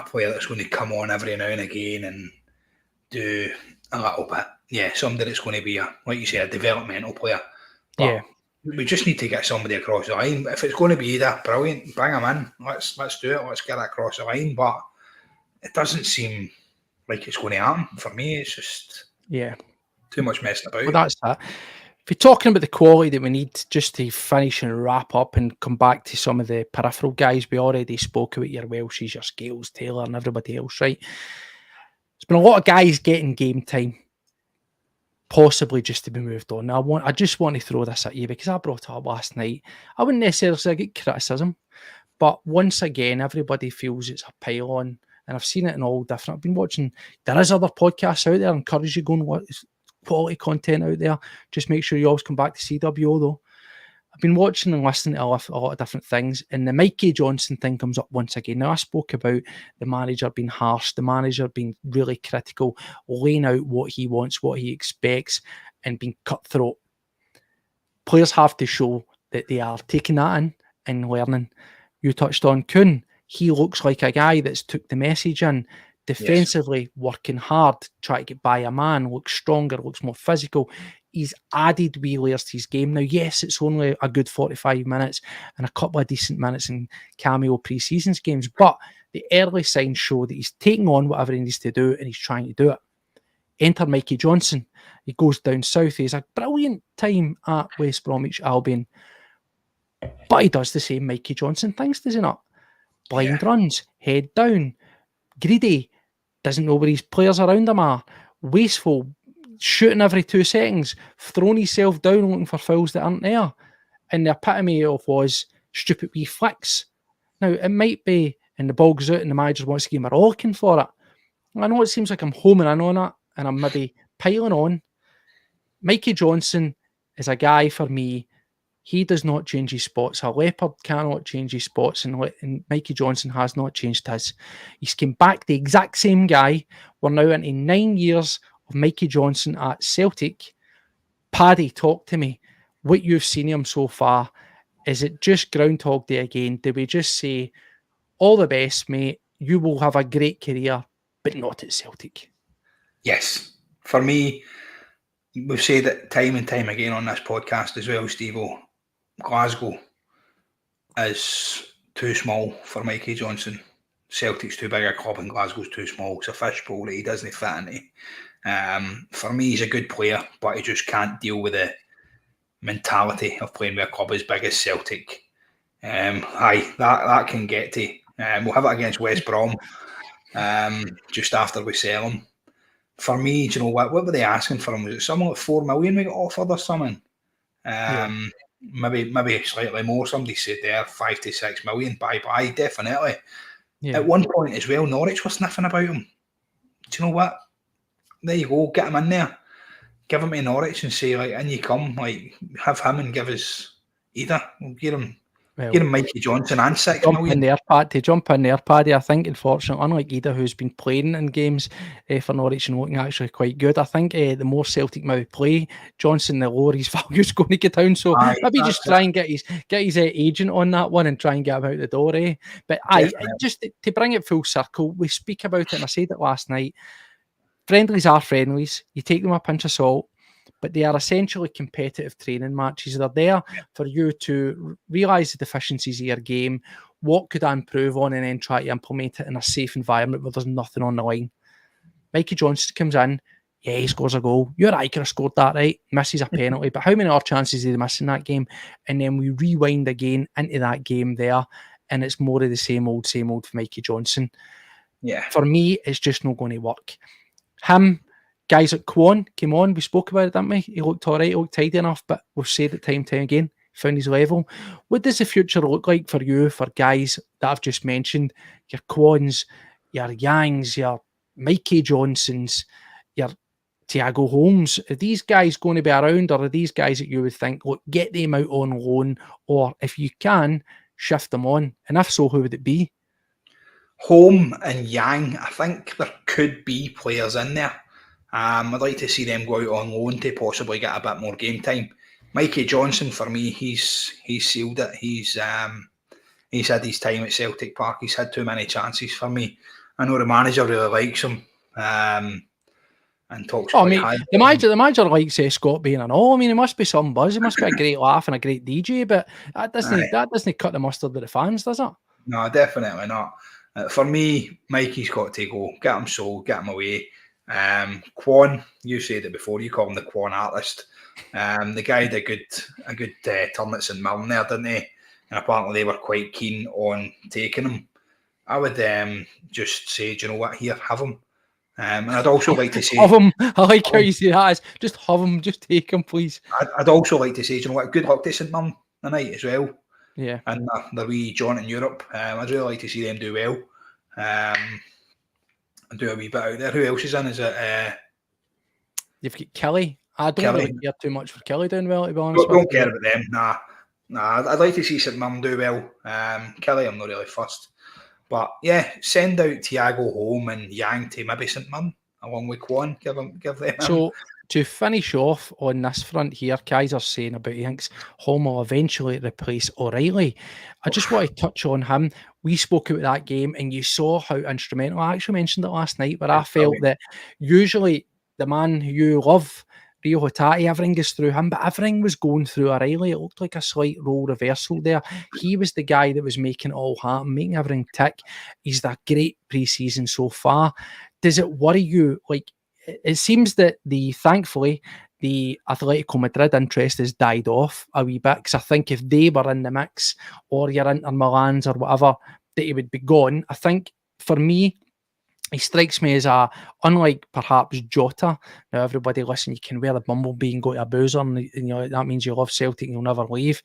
player that's going to come on every now and again and do a little bit. Yeah, somebody that's going to be like you say, a developmental player. But we just need to get somebody across the line. If it's going to be Ida, brilliant, bring him in. Let's do it. Let's get that across the line. But it doesn't seem like it's going to happen for me. It's just too much messing about. Well, that's that. If you're talking about the quality that we need, just to finish and wrap up and come back to some of the peripheral guys, we already spoke about your Welshies, your Scales, Taylor, and everybody else, right? There's been a lot of guys getting game time, possibly just to be moved on. Now, I just want to throw this at you because I brought it up last night. I wouldn't necessarily get criticism, but once again, everybody feels it's a pile-on, and I've seen it in all different. I've been watching. There is other podcasts out there. I encourage you to go and watch quality content out there. Just make sure you always come back to CWO though. I've been watching and listening to a lot of different things, and the Mikey Johnson thing comes up once again. Now, I spoke about the manager being harsh, the manager being really critical, laying out what he wants, what he expects, and being cutthroat. Players have to show that they are taking that in and learning. You touched on Kuhn. He looks like a guy that's took the message in, defensively, working hard, trying to get by a man, looks stronger, looks more physical. He's added wee layers to his game. Now, yes, it's only a good 45 minutes and a couple of decent minutes in cameo pre-season games, but the early signs show that he's taking on whatever he needs to do and he's trying to do it. Enter Mikey Johnson. He goes down south. He has a brilliant time at West Bromwich Albion, but he does the same Mikey Johnson things, does he not? Blind runs, head down, greedy, doesn't know where his players around him are, wasteful, shooting every 2 seconds, throwing himself down looking for fouls that aren't there. And the epitome of was stupid wee flicks. Now, it might be, and the ball goes out and the manager wants to give him a rollicking for it. I know it seems like I'm homing in on it and I'm maybe piling on. Mikey Johnson is a guy for me. He does not change his spots. A leopard cannot change his spots, and Mikey Johnson has not changed his. He's came back the exact same guy. We're now into 9 years of Mikey Johnson at Celtic. Paddy, talk to me. What you've seen him so far, is it just Groundhog Day again? Do we just say, all the best, mate, you will have a great career, but not at Celtic? Yes. For me, we've said it time and time again on this podcast as well, Steve-O. Glasgow is too small for Mikey Johnson. Celtic's too big a club and Glasgow's too small. It's a fishbowl that he doesn't fit into. For me, he's a good player, but he just can't deal with the mentality of playing with a club as big as Celtic. That can get to. We'll have it against West Brom just after we sell him. For me, do you know what were they asking for him? Was it something like 4 million we got offered or something? Maybe slightly more. Somebody said there 5 to 6 million. Bye, definitely. At one point as well, Norwich were sniffing about him. Do you know what? There you go. Get him in there. Give him to Norwich and say, like, in you come. Like, have him and give us either. We'll get him. Well, Getting Mikey Johnson and 6 jump in million. there, Pat. To jump in there, Paddy, I think, unfortunately, unlike Ida, who's been playing in games for Norwich and looking actually quite good, I think the more Celtic now play Johnson, the lower his value's going to get down. So Aye, maybe that's just try and get his agent on that one and try and get him out the door, eh? But Definitely. just to bring it full circle, we speak about it, and I said it last night. Friendlies are friendlies. You take them with a pinch of salt, but they are essentially competitive training matches. They're there for you to realise the deficiencies of your game. What could I improve on, and then try to implement it in a safe environment where there's nothing on the line. Mikey Johnson comes in, yeah, he scores a goal. You're right, could have scored that, right? Misses a penalty, but how many other chances did he miss in that game? And then we rewind again into that game there, and it's more of the same old for Mikey Johnson. Yeah. For me, it's just not going to work. Him, guys like Kwon came on, we spoke about it, didn't we? He looked all right, he looked tidy enough, but we've said it time and time again, found his level. What does the future look like for you, for guys that I've just mentioned? Your Kwons, your Yangs, your Mikey Johnsons, your Thiago Holmes. Are these guys going to be around, or are these guys that you would think, look, get them out on loan, or if you can, shift them on? And if so, who would it be? Home and Yang, I think there could be players in there. I'd like to see them go out on loan to possibly get a bit more game time. Mikey Johnson, for me, he's sealed it. He's had his time at Celtic Park. He's had too many chances for me. I know the manager really likes him and talks quite high. The manager likes Scott Bain and all. I mean, it must be some buzz. It must be a great laugh and a great DJ, but that doesn't cut the mustard with the fans, does it? No, definitely not. For me, Mikey's got to go. Get him sold, get him away. Kwon, you said it before, you call him the Kwon artist. The guy had a good turn at St Mirren there, didn't he? And apparently they were quite keen on taking him. I would just say, do you know what, here, have him. And I'd also like to say... have him. I like how you say that. Just have him, just take him, please. I'd also like to say, do you know what, good luck to St Mirren tonight as well. Yeah. And the wee jaunt in Europe. I'd really like to see them do well. And do a wee bit out there. Who else is in? Is it? You've got Kelly. I don't really care too much for Kelly doing well, to be honest. Don't care about them. Nah. I'd like to see St Mirren do well. Kelly, I'm not really fussed. But yeah, send out Thiago home and Yang to maybe St Mirren along with Kwon. Give them. So to finish off on this front here, Kaiser's saying about he thinks Holm will eventually replace O'Reilly. I just want to touch on him. We spoke about that game and you saw how instrumental. I actually mentioned it last night, but I felt that usually the man who you love, Rio Hatate, everything goes through him, but everything was going through O'Reilly. It looked like a slight role reversal there. He was the guy that was making it all happen, making everything tick. He's that great pre-season so far. Does it worry you? Like, it seems that thankfully, the Atletico Madrid interest has died off a wee bit, because I think if they were in the mix, or your Inter Milans or whatever, that he would be gone. I think for me, he strikes me as unlike perhaps Jota. Now, everybody listen, you can wear the bumblebee and go to a boozer, and you know that means you love Celtic and you'll never leave.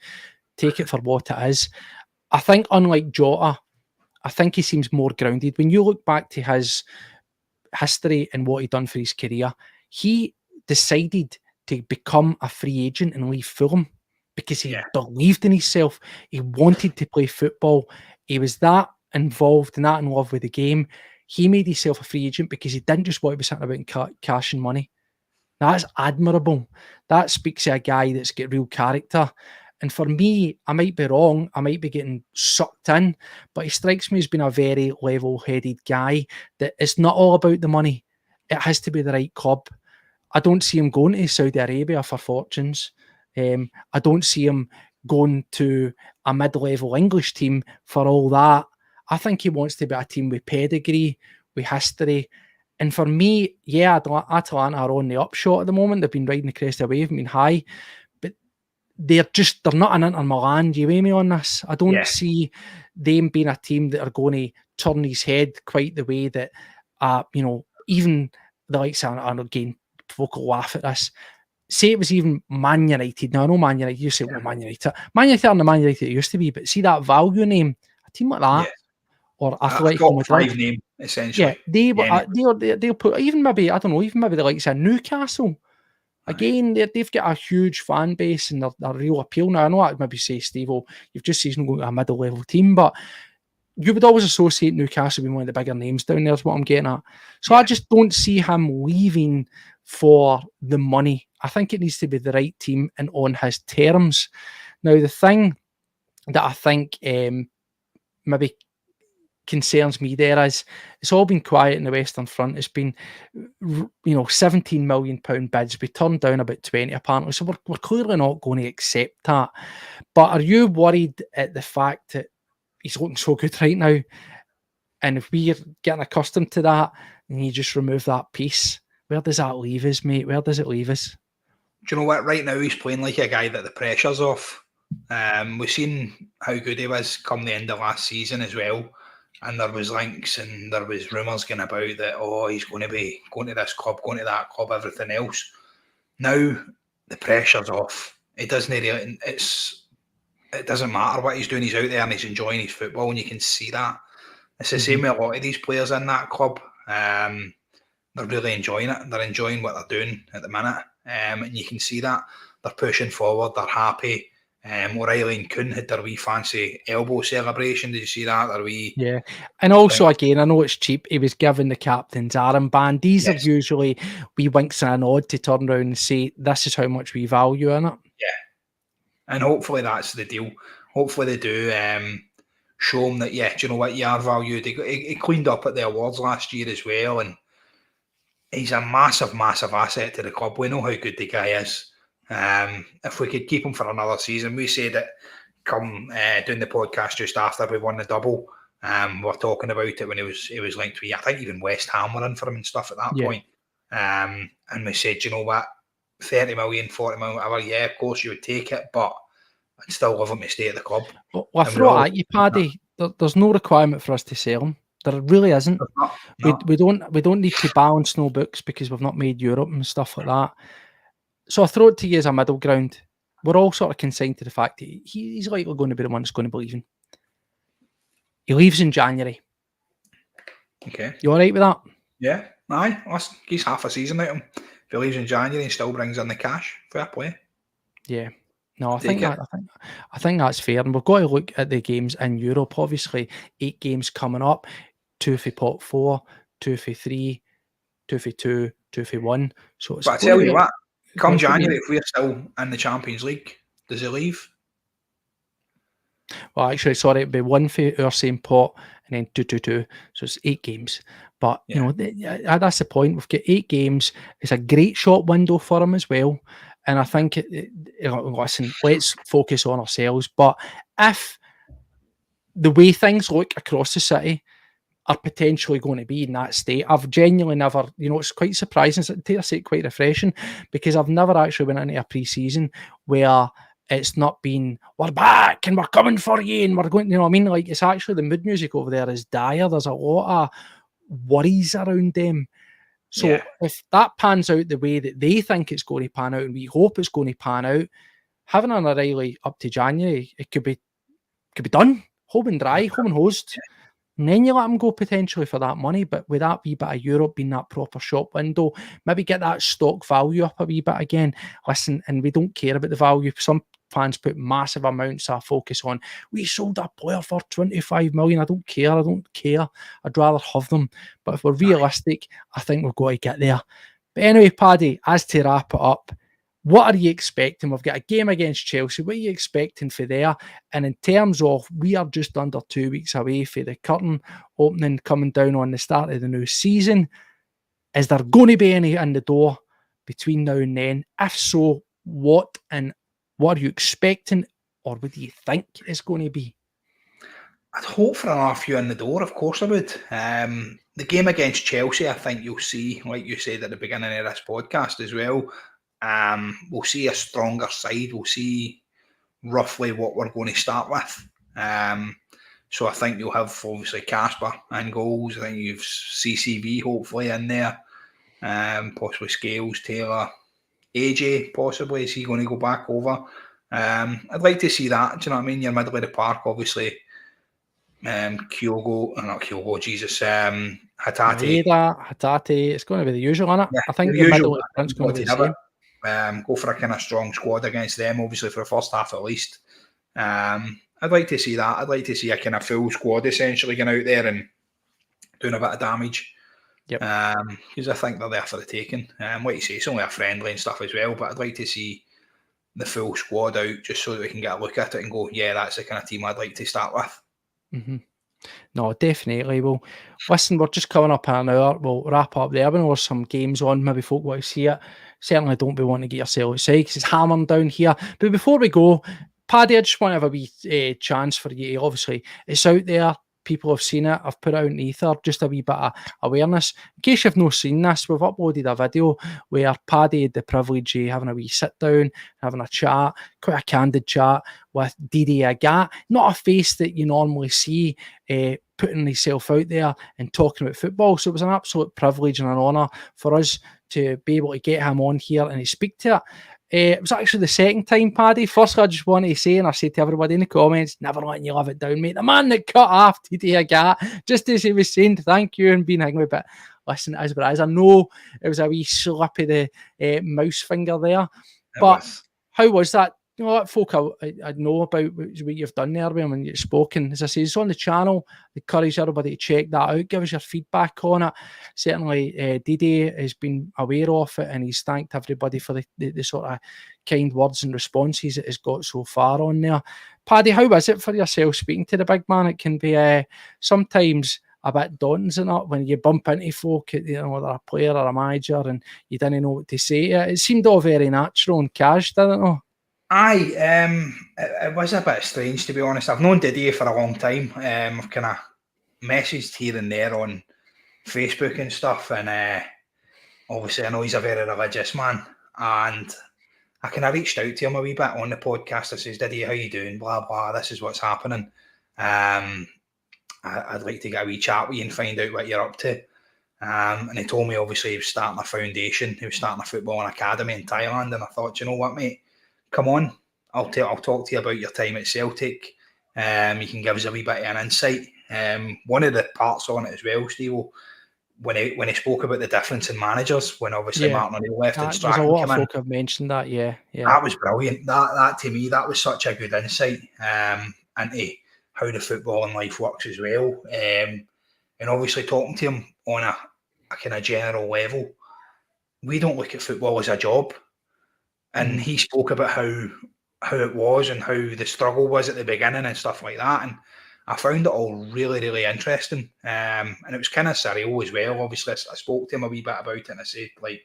Take it for what it is. I think unlike Jota, I think he seems more grounded. When you look back to his history and what he'd done for his career, he decided to become a free agent and leave Fulham because he believed in himself. He wanted to play football. He was that involved and that in love with the game. He made himself a free agent because he didn't just want to be sitting about and cashing money. That's admirable. That speaks to a guy that's got real character. And for me, I might be wrong. I might be getting sucked in, but he strikes me as being a very level-headed guy, that it's not all about the money. It has to be the right club. I don't see him going to Saudi Arabia for fortunes. I don't see him going to a mid-level English team for all that. I think he wants to be a team with pedigree, with history. And for me, yeah, Atalanta are on the upshot at the moment. They've been riding the crest of the wave, been high, but they're not an Inter Milan. Do you weigh me on this? I don't see them being a team that are going to turn his head quite the way that, even the likes of, and again, folk will laugh at this. Say it was even Man United. Now, I know Man United, you say, well, Man United aren't the Man United it used to be, but see that value name, a team like that, or Atletico Madrid name, essentially. Yeah, they'll put even maybe the likes of Newcastle. Again, they've got a huge fan base and they're real appeal. Now, I know I'd maybe say, Steve, you've just seen them go to a middle-level team, but you would always associate Newcastle being one of the bigger names down there, is what I'm getting at. So I just don't see him leaving for the money. I think it needs to be the right team and on his terms. Now, the thing that I think maybe concerns me there is it's all been quiet in the Western Front. It's been, £17 million bids. We turned down about 20 apparently, so we're clearly not going to accept that. But are you worried at the fact that he's looking so good right now, and if we're getting accustomed to that and you just remove that piece, where does that leave us, mate? Where does it leave us? Do you know what? Right now he's playing like a guy that the pressure's off. We've seen how good he was come the end of last season as well. And there was links and there was rumours going about that, he's going to be going to this club, going to that club, everything else. Now the pressure's off. It doesn't really, it doesn't matter what he's doing. He's out there and he's enjoying his football, and you can see that. It's the same with a lot of these players in that club. They're really enjoying it. They're enjoying what they're doing at the minute. And you can see that. They're pushing forward. They're happy. O'Reilly and Kuhn had their wee fancy elbow celebration. Did you see that? Yeah. And also, again, I know it's cheap. He was given the captain's armband. These are usually wee winks and a nod to turn around and say, this is how much we value in it. Yeah. And hopefully that's the deal. Hopefully they do show him that, do you know what, you are valued. He cleaned up at the awards last year as well, and he's a massive, massive asset to the club. We know how good the guy is. If we could keep him for another season, we said it come doing the podcast just after we won the double. We're talking about it when he was linked to, I think even West Ham were in for him and stuff at that point. And we said, you know what, 30 million, 40 million, whatever, yeah, of course you would take it, but I'd still love him to stay at the club. Well, I throw it at you, Paddy. There's no requirement for us to sell him. There really isn't. No. We don't need to balance no books because we've not made Europe and stuff like that. So I throw it to you as a middle ground. We're all sort of consigned to the fact that he's likely going to be the one that's going to be leaving. He leaves in January. Okay. You all right with that? Yeah. Aye. He's half a season out of him. If he leaves in January and still brings in the cash, fair play. Yeah. No, I think that's fair. And we've got to look at the games in Europe. Obviously, 8 games coming up. 2 for pot 4, 2 for 3, 2 for 2, 2 for 1. So it's. But I tell you what, come January, if we're still in the Champions League, does he leave? Well, actually, sorry, it'd be 1 for our same pot and then 2, 2, 2. So it's 8 games. But, that's the point. We've got 8 games. It's a great shot window for him as well. And I think, listen, let's focus on ourselves. But if the way things look across the city are potentially going to be in that state, I've genuinely never, it's quite surprising. I say quite refreshing, because I've never actually went into a pre-season where it's not been, we're back and we're coming for you and we're going, you know what I mean? Like, it's actually the mood music over there is dire. There's a lot of worries around them. So if that pans out the way that they think it's going to pan out, and we hope it's going to pan out, having an O'Reilly up to January, it could be done, home and dry, home and hosed. And then you let him go potentially for that money, but with that wee bit of Europe being that proper shop window, maybe get that stock value up a wee bit again. Listen, and we don't care about the value. Some fans put massive amounts of focus on, we sold a player for 25 million. I don't care. I'd rather have them. But if we're realistic, I think we've got to get there. But anyway, Paddy, as to wrap it up, what are you expecting? We've got a game against Chelsea. What are you expecting for there? And in terms of, we are just under 2 weeks away for the curtain opening coming down on the start of the new season. Is there going to be any in the door between now and then? If so, what are you expecting, or what do you think is going to be? I'd hope for another few in the door, of course I would. The game against Chelsea, I think you'll see, like you said at the beginning of this podcast as well, we'll see a stronger side. We'll see roughly what we're going to start with. So I think you'll have, obviously, Casper and goals. I think you've CCV hopefully in there. Possibly Scales, Taylor, AJ possibly. Is he going to go back over? I'd like to see that. Do you know what I mean? Your middle of the park, obviously. Hatate. Hatate. It's going to be the usual, isn't it? Yeah, I think the middle of the front's going to be the same. Go for a kind of strong squad against them, obviously for the first half at least. I'd like to see that. I'd like to see a kind of full squad essentially going out there and doing a bit of damage. Yep. Because I think they're there for the taking. Like you say, it's only a friendly and stuff as well, but I'd like to see the full squad out just so that we can get a look at it and go, yeah, that's the kind of team I'd like to start with. Mm-hmm. No, definitely. Well, listen, we're just coming up in an hour. We'll wrap up there. When there's some games on, maybe folk want to see it. Certainly don't be wanting to get yourself outside because it's hammering down here. But before we go, Paddy, I just want to have a wee chance for you. Obviously, it's out there. People have seen it. I've put it out in ether, just a wee bit of awareness. In case you've not seen this, we've uploaded a video where Paddy had the privilege of having a wee sit down, having a chat, quite a candid chat with Didier Agat. Not a face that you normally see putting himself out there and talking about football. So it was an absolute privilege and an honour for us to be able to get him on here and to speak to it. It was actually the second time, Paddy. First, I just wanted to say, and I said to everybody in the comments, never letting you live it down, mate. The man that cut off Didier Agat, just as he was saying thank you and being angry, but listen, as but as I know it was a wee slip of the mouse finger there. But how was that? You know, that folk I know about what you've done there with him and you've spoken. As I say, it's on the channel. I encourage everybody to check that out. Give us your feedback on it. Certainly, Didier has been aware of it and he's thanked everybody for the sort of kind words and responses it has got so far on there. Paddy, how is it for yourself speaking to the big man? It can be sometimes a bit daunting, isn't it, when you bump into folk, you know, whether a player or a manager, and you didn't know what to say. It seemed all very natural and casual, didn't it? Aye, it was a bit strange, to be honest. I've known Didier for a long time. I've kind of messaged here and there on Facebook and stuff, and obviously I know he's a very religious man, and I kind of reached out to him a wee bit on the podcast. I says, Didier, how you doing? Blah, blah, this is what's happening. I'd like to get a wee chat with you and find out what you're up to. And he told me, obviously, he was starting a foundation. He was starting a footballing academy in Thailand, and I thought, you know what, mate? Come on, I'll talk to you about your time at Celtic. You can give us a wee bit of an insight. One of the parts on it as well, Steve, when he spoke about the difference in managers, when obviously Martin O'Neill left and Strachan came in. There's a lot of folk have mentioned that, yeah. That was brilliant. That to me, that was such a good insight into how the footballing life works as well. And obviously talking to him on a kind of general level, we don't look at football as a job. And he spoke about how it was and how the struggle was at the beginning and stuff like that. And I found it all really, really interesting. And it was kind of surreal as well. Obviously, I spoke to him a wee bit about it and I said, like,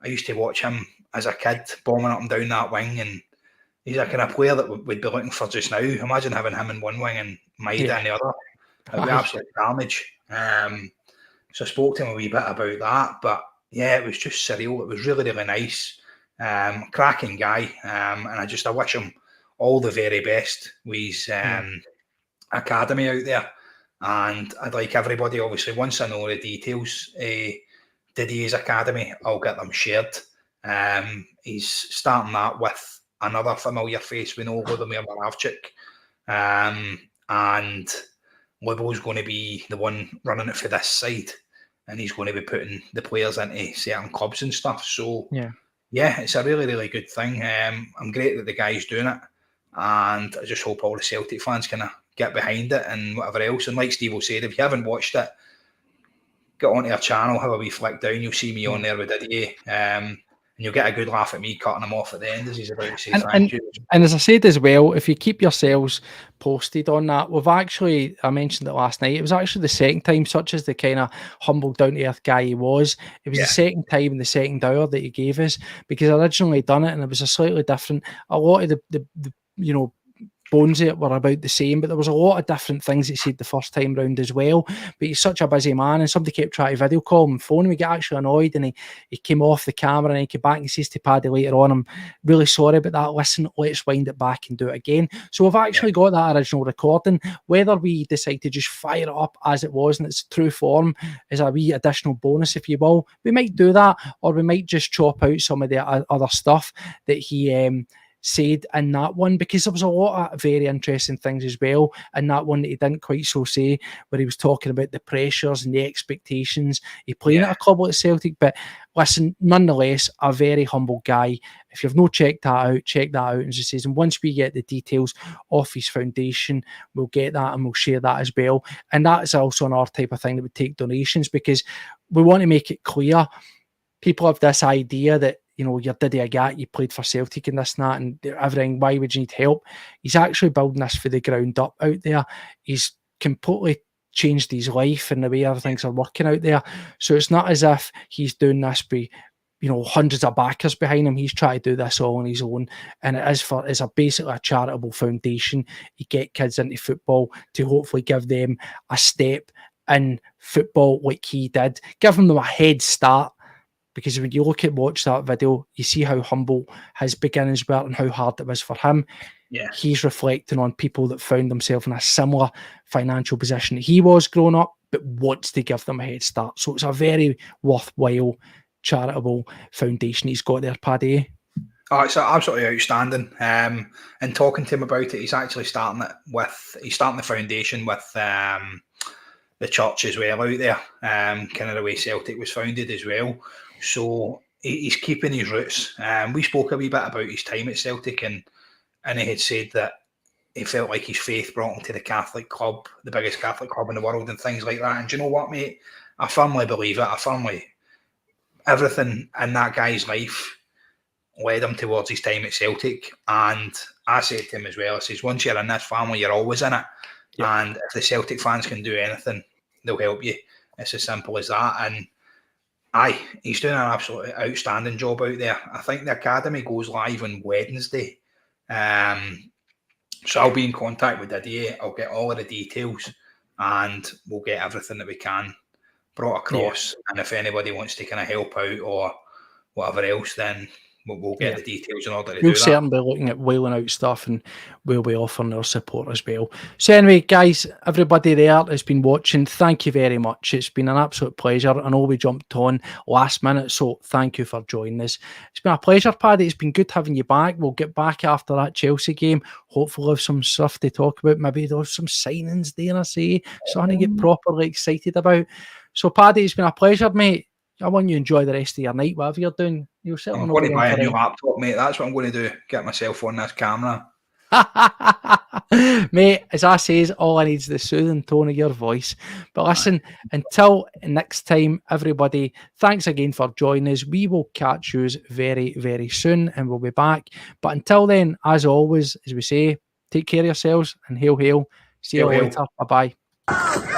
I used to watch him as a kid bombing up and down that wing. And he's a kind of player that we'd be looking for just now. Imagine having him in one wing and Maida in the other. It would be absolute damage. So I spoke to him a wee bit about that. But yeah, it was just surreal. It was really, really nice. Cracking guy, and I wish him all the very best with his academy out there. And I'd like everybody, obviously, once I know the details, Didier's academy, I'll get them shared. He's starting that with another familiar face we know, Wladimir Moravchik, and Libo's going to be the one running it for this side, and he's going to be putting the players into certain clubs and stuff. So yeah, it's a really, really good thing. I'm great that the guy's doing it, and I just hope all the Celtic fans kind of get behind it and whatever else. And like Steve said, if you haven't watched it, get onto our channel, have a wee flick down, you'll see me on there with Didier, and you'll get a good laugh at me cutting him off at the end as he's about to say thank you. And as I said as well, if you keep yourselves posted on that, I mentioned it last night, it was actually the second time, such as the kind of humble, down-to-earth guy he was, it was the second time in the second hour that he gave us, because I originally done it and it was a slightly different, a lot of the you know, bones it were about the same, but there was a lot of different things he said the first time round as well. But he's such a busy man, and somebody kept trying to video call him and phone him. He got actually annoyed, and he came off the camera and he came back and says to Paddy later on, I'm really sorry about that. Listen, let's wind it back and do it again. So we've actually got that original recording. Whether we decide to just fire it up as it was in its true form as a wee additional bonus, if you will, we might do that, or we might just chop out some of the other stuff that he said in that one, because there was a lot of very interesting things as well in that one that he didn't quite so say, where he was talking about the pressures and the expectations. He playing at a club like Celtic, but listen, nonetheless, a very humble guy. If you've not checked that out, check that out. And as he says, and once we get the details off his foundation, we'll get that and we'll share that as well. And that's also another type of thing that would take donations, because we want to make it clear. People have this idea that, you know, you're Diddy Agat, you played for Celtic and this and that and everything. Why would you need help? He's actually building this for the ground up out there. He's completely changed his life and the way other things are working out there. So it's not as if he's doing this by, you know, hundreds of backers behind him. He's trying to do this all on his own. And it's basically a charitable foundation. You get kids into football to hopefully give them a step in football like he did. Give them a head start. Because when you watch that video, you see how humble his beginnings were and how hard it was for him. Yeah. He's reflecting on people that found themselves in a similar financial position that he was growing up, but wants to give them a head start. So it's a very worthwhile charitable foundation he's got there, Paddy. Oh, it's absolutely outstanding. And talking to him about it, he's actually starting the foundation with the church as well out there, kind of the way Celtic was founded as well. So he's keeping his roots. We spoke a wee bit about his time at Celtic, and he had said that he felt like his faith brought him to the Catholic club, the biggest Catholic club in the world, and things like that. And do you know what, mate? I firmly believe it. Everything in that guy's life led him towards his time at Celtic. And I said to him as well, I says, once you're in this family, you're always in it. Yeah. And if the Celtic fans can do anything, they'll help you. It's as simple as that. And he's doing an absolutely outstanding job out there. I think the academy goes live on Wednesday. So I'll be in contact with Didier. I'll get all of the details and we'll get everything that we can brought across. Yeah. And if anybody wants to kind of help out or whatever else, then we'll get the details in order to do that. We'll certainly be looking at wheeling out stuff and we'll be offering our support as well. So anyway, guys, everybody there has been watching, thank you very much. It's been an absolute pleasure. I know we jumped on last minute, so thank you for joining us. It's been a pleasure, Paddy. It's been good having you back. We'll get back after that Chelsea game. Hopefully we'll have some stuff to talk about. Maybe there's some signings there, I say. Something to get properly excited about. So Paddy, it's been a pleasure, mate. I want you to enjoy the rest of your night, whatever you're doing. I'm going to buy a new laptop, mate. That's what I'm going to do. Get myself on this camera. Mate, as I say, all I need is the soothing tone of your voice. But listen, until next time, everybody, thanks again for joining us. We will catch you very, very soon and we'll be back. But until then, as always, as we say, take care of yourselves and hail, hail. See you later. Bye-bye.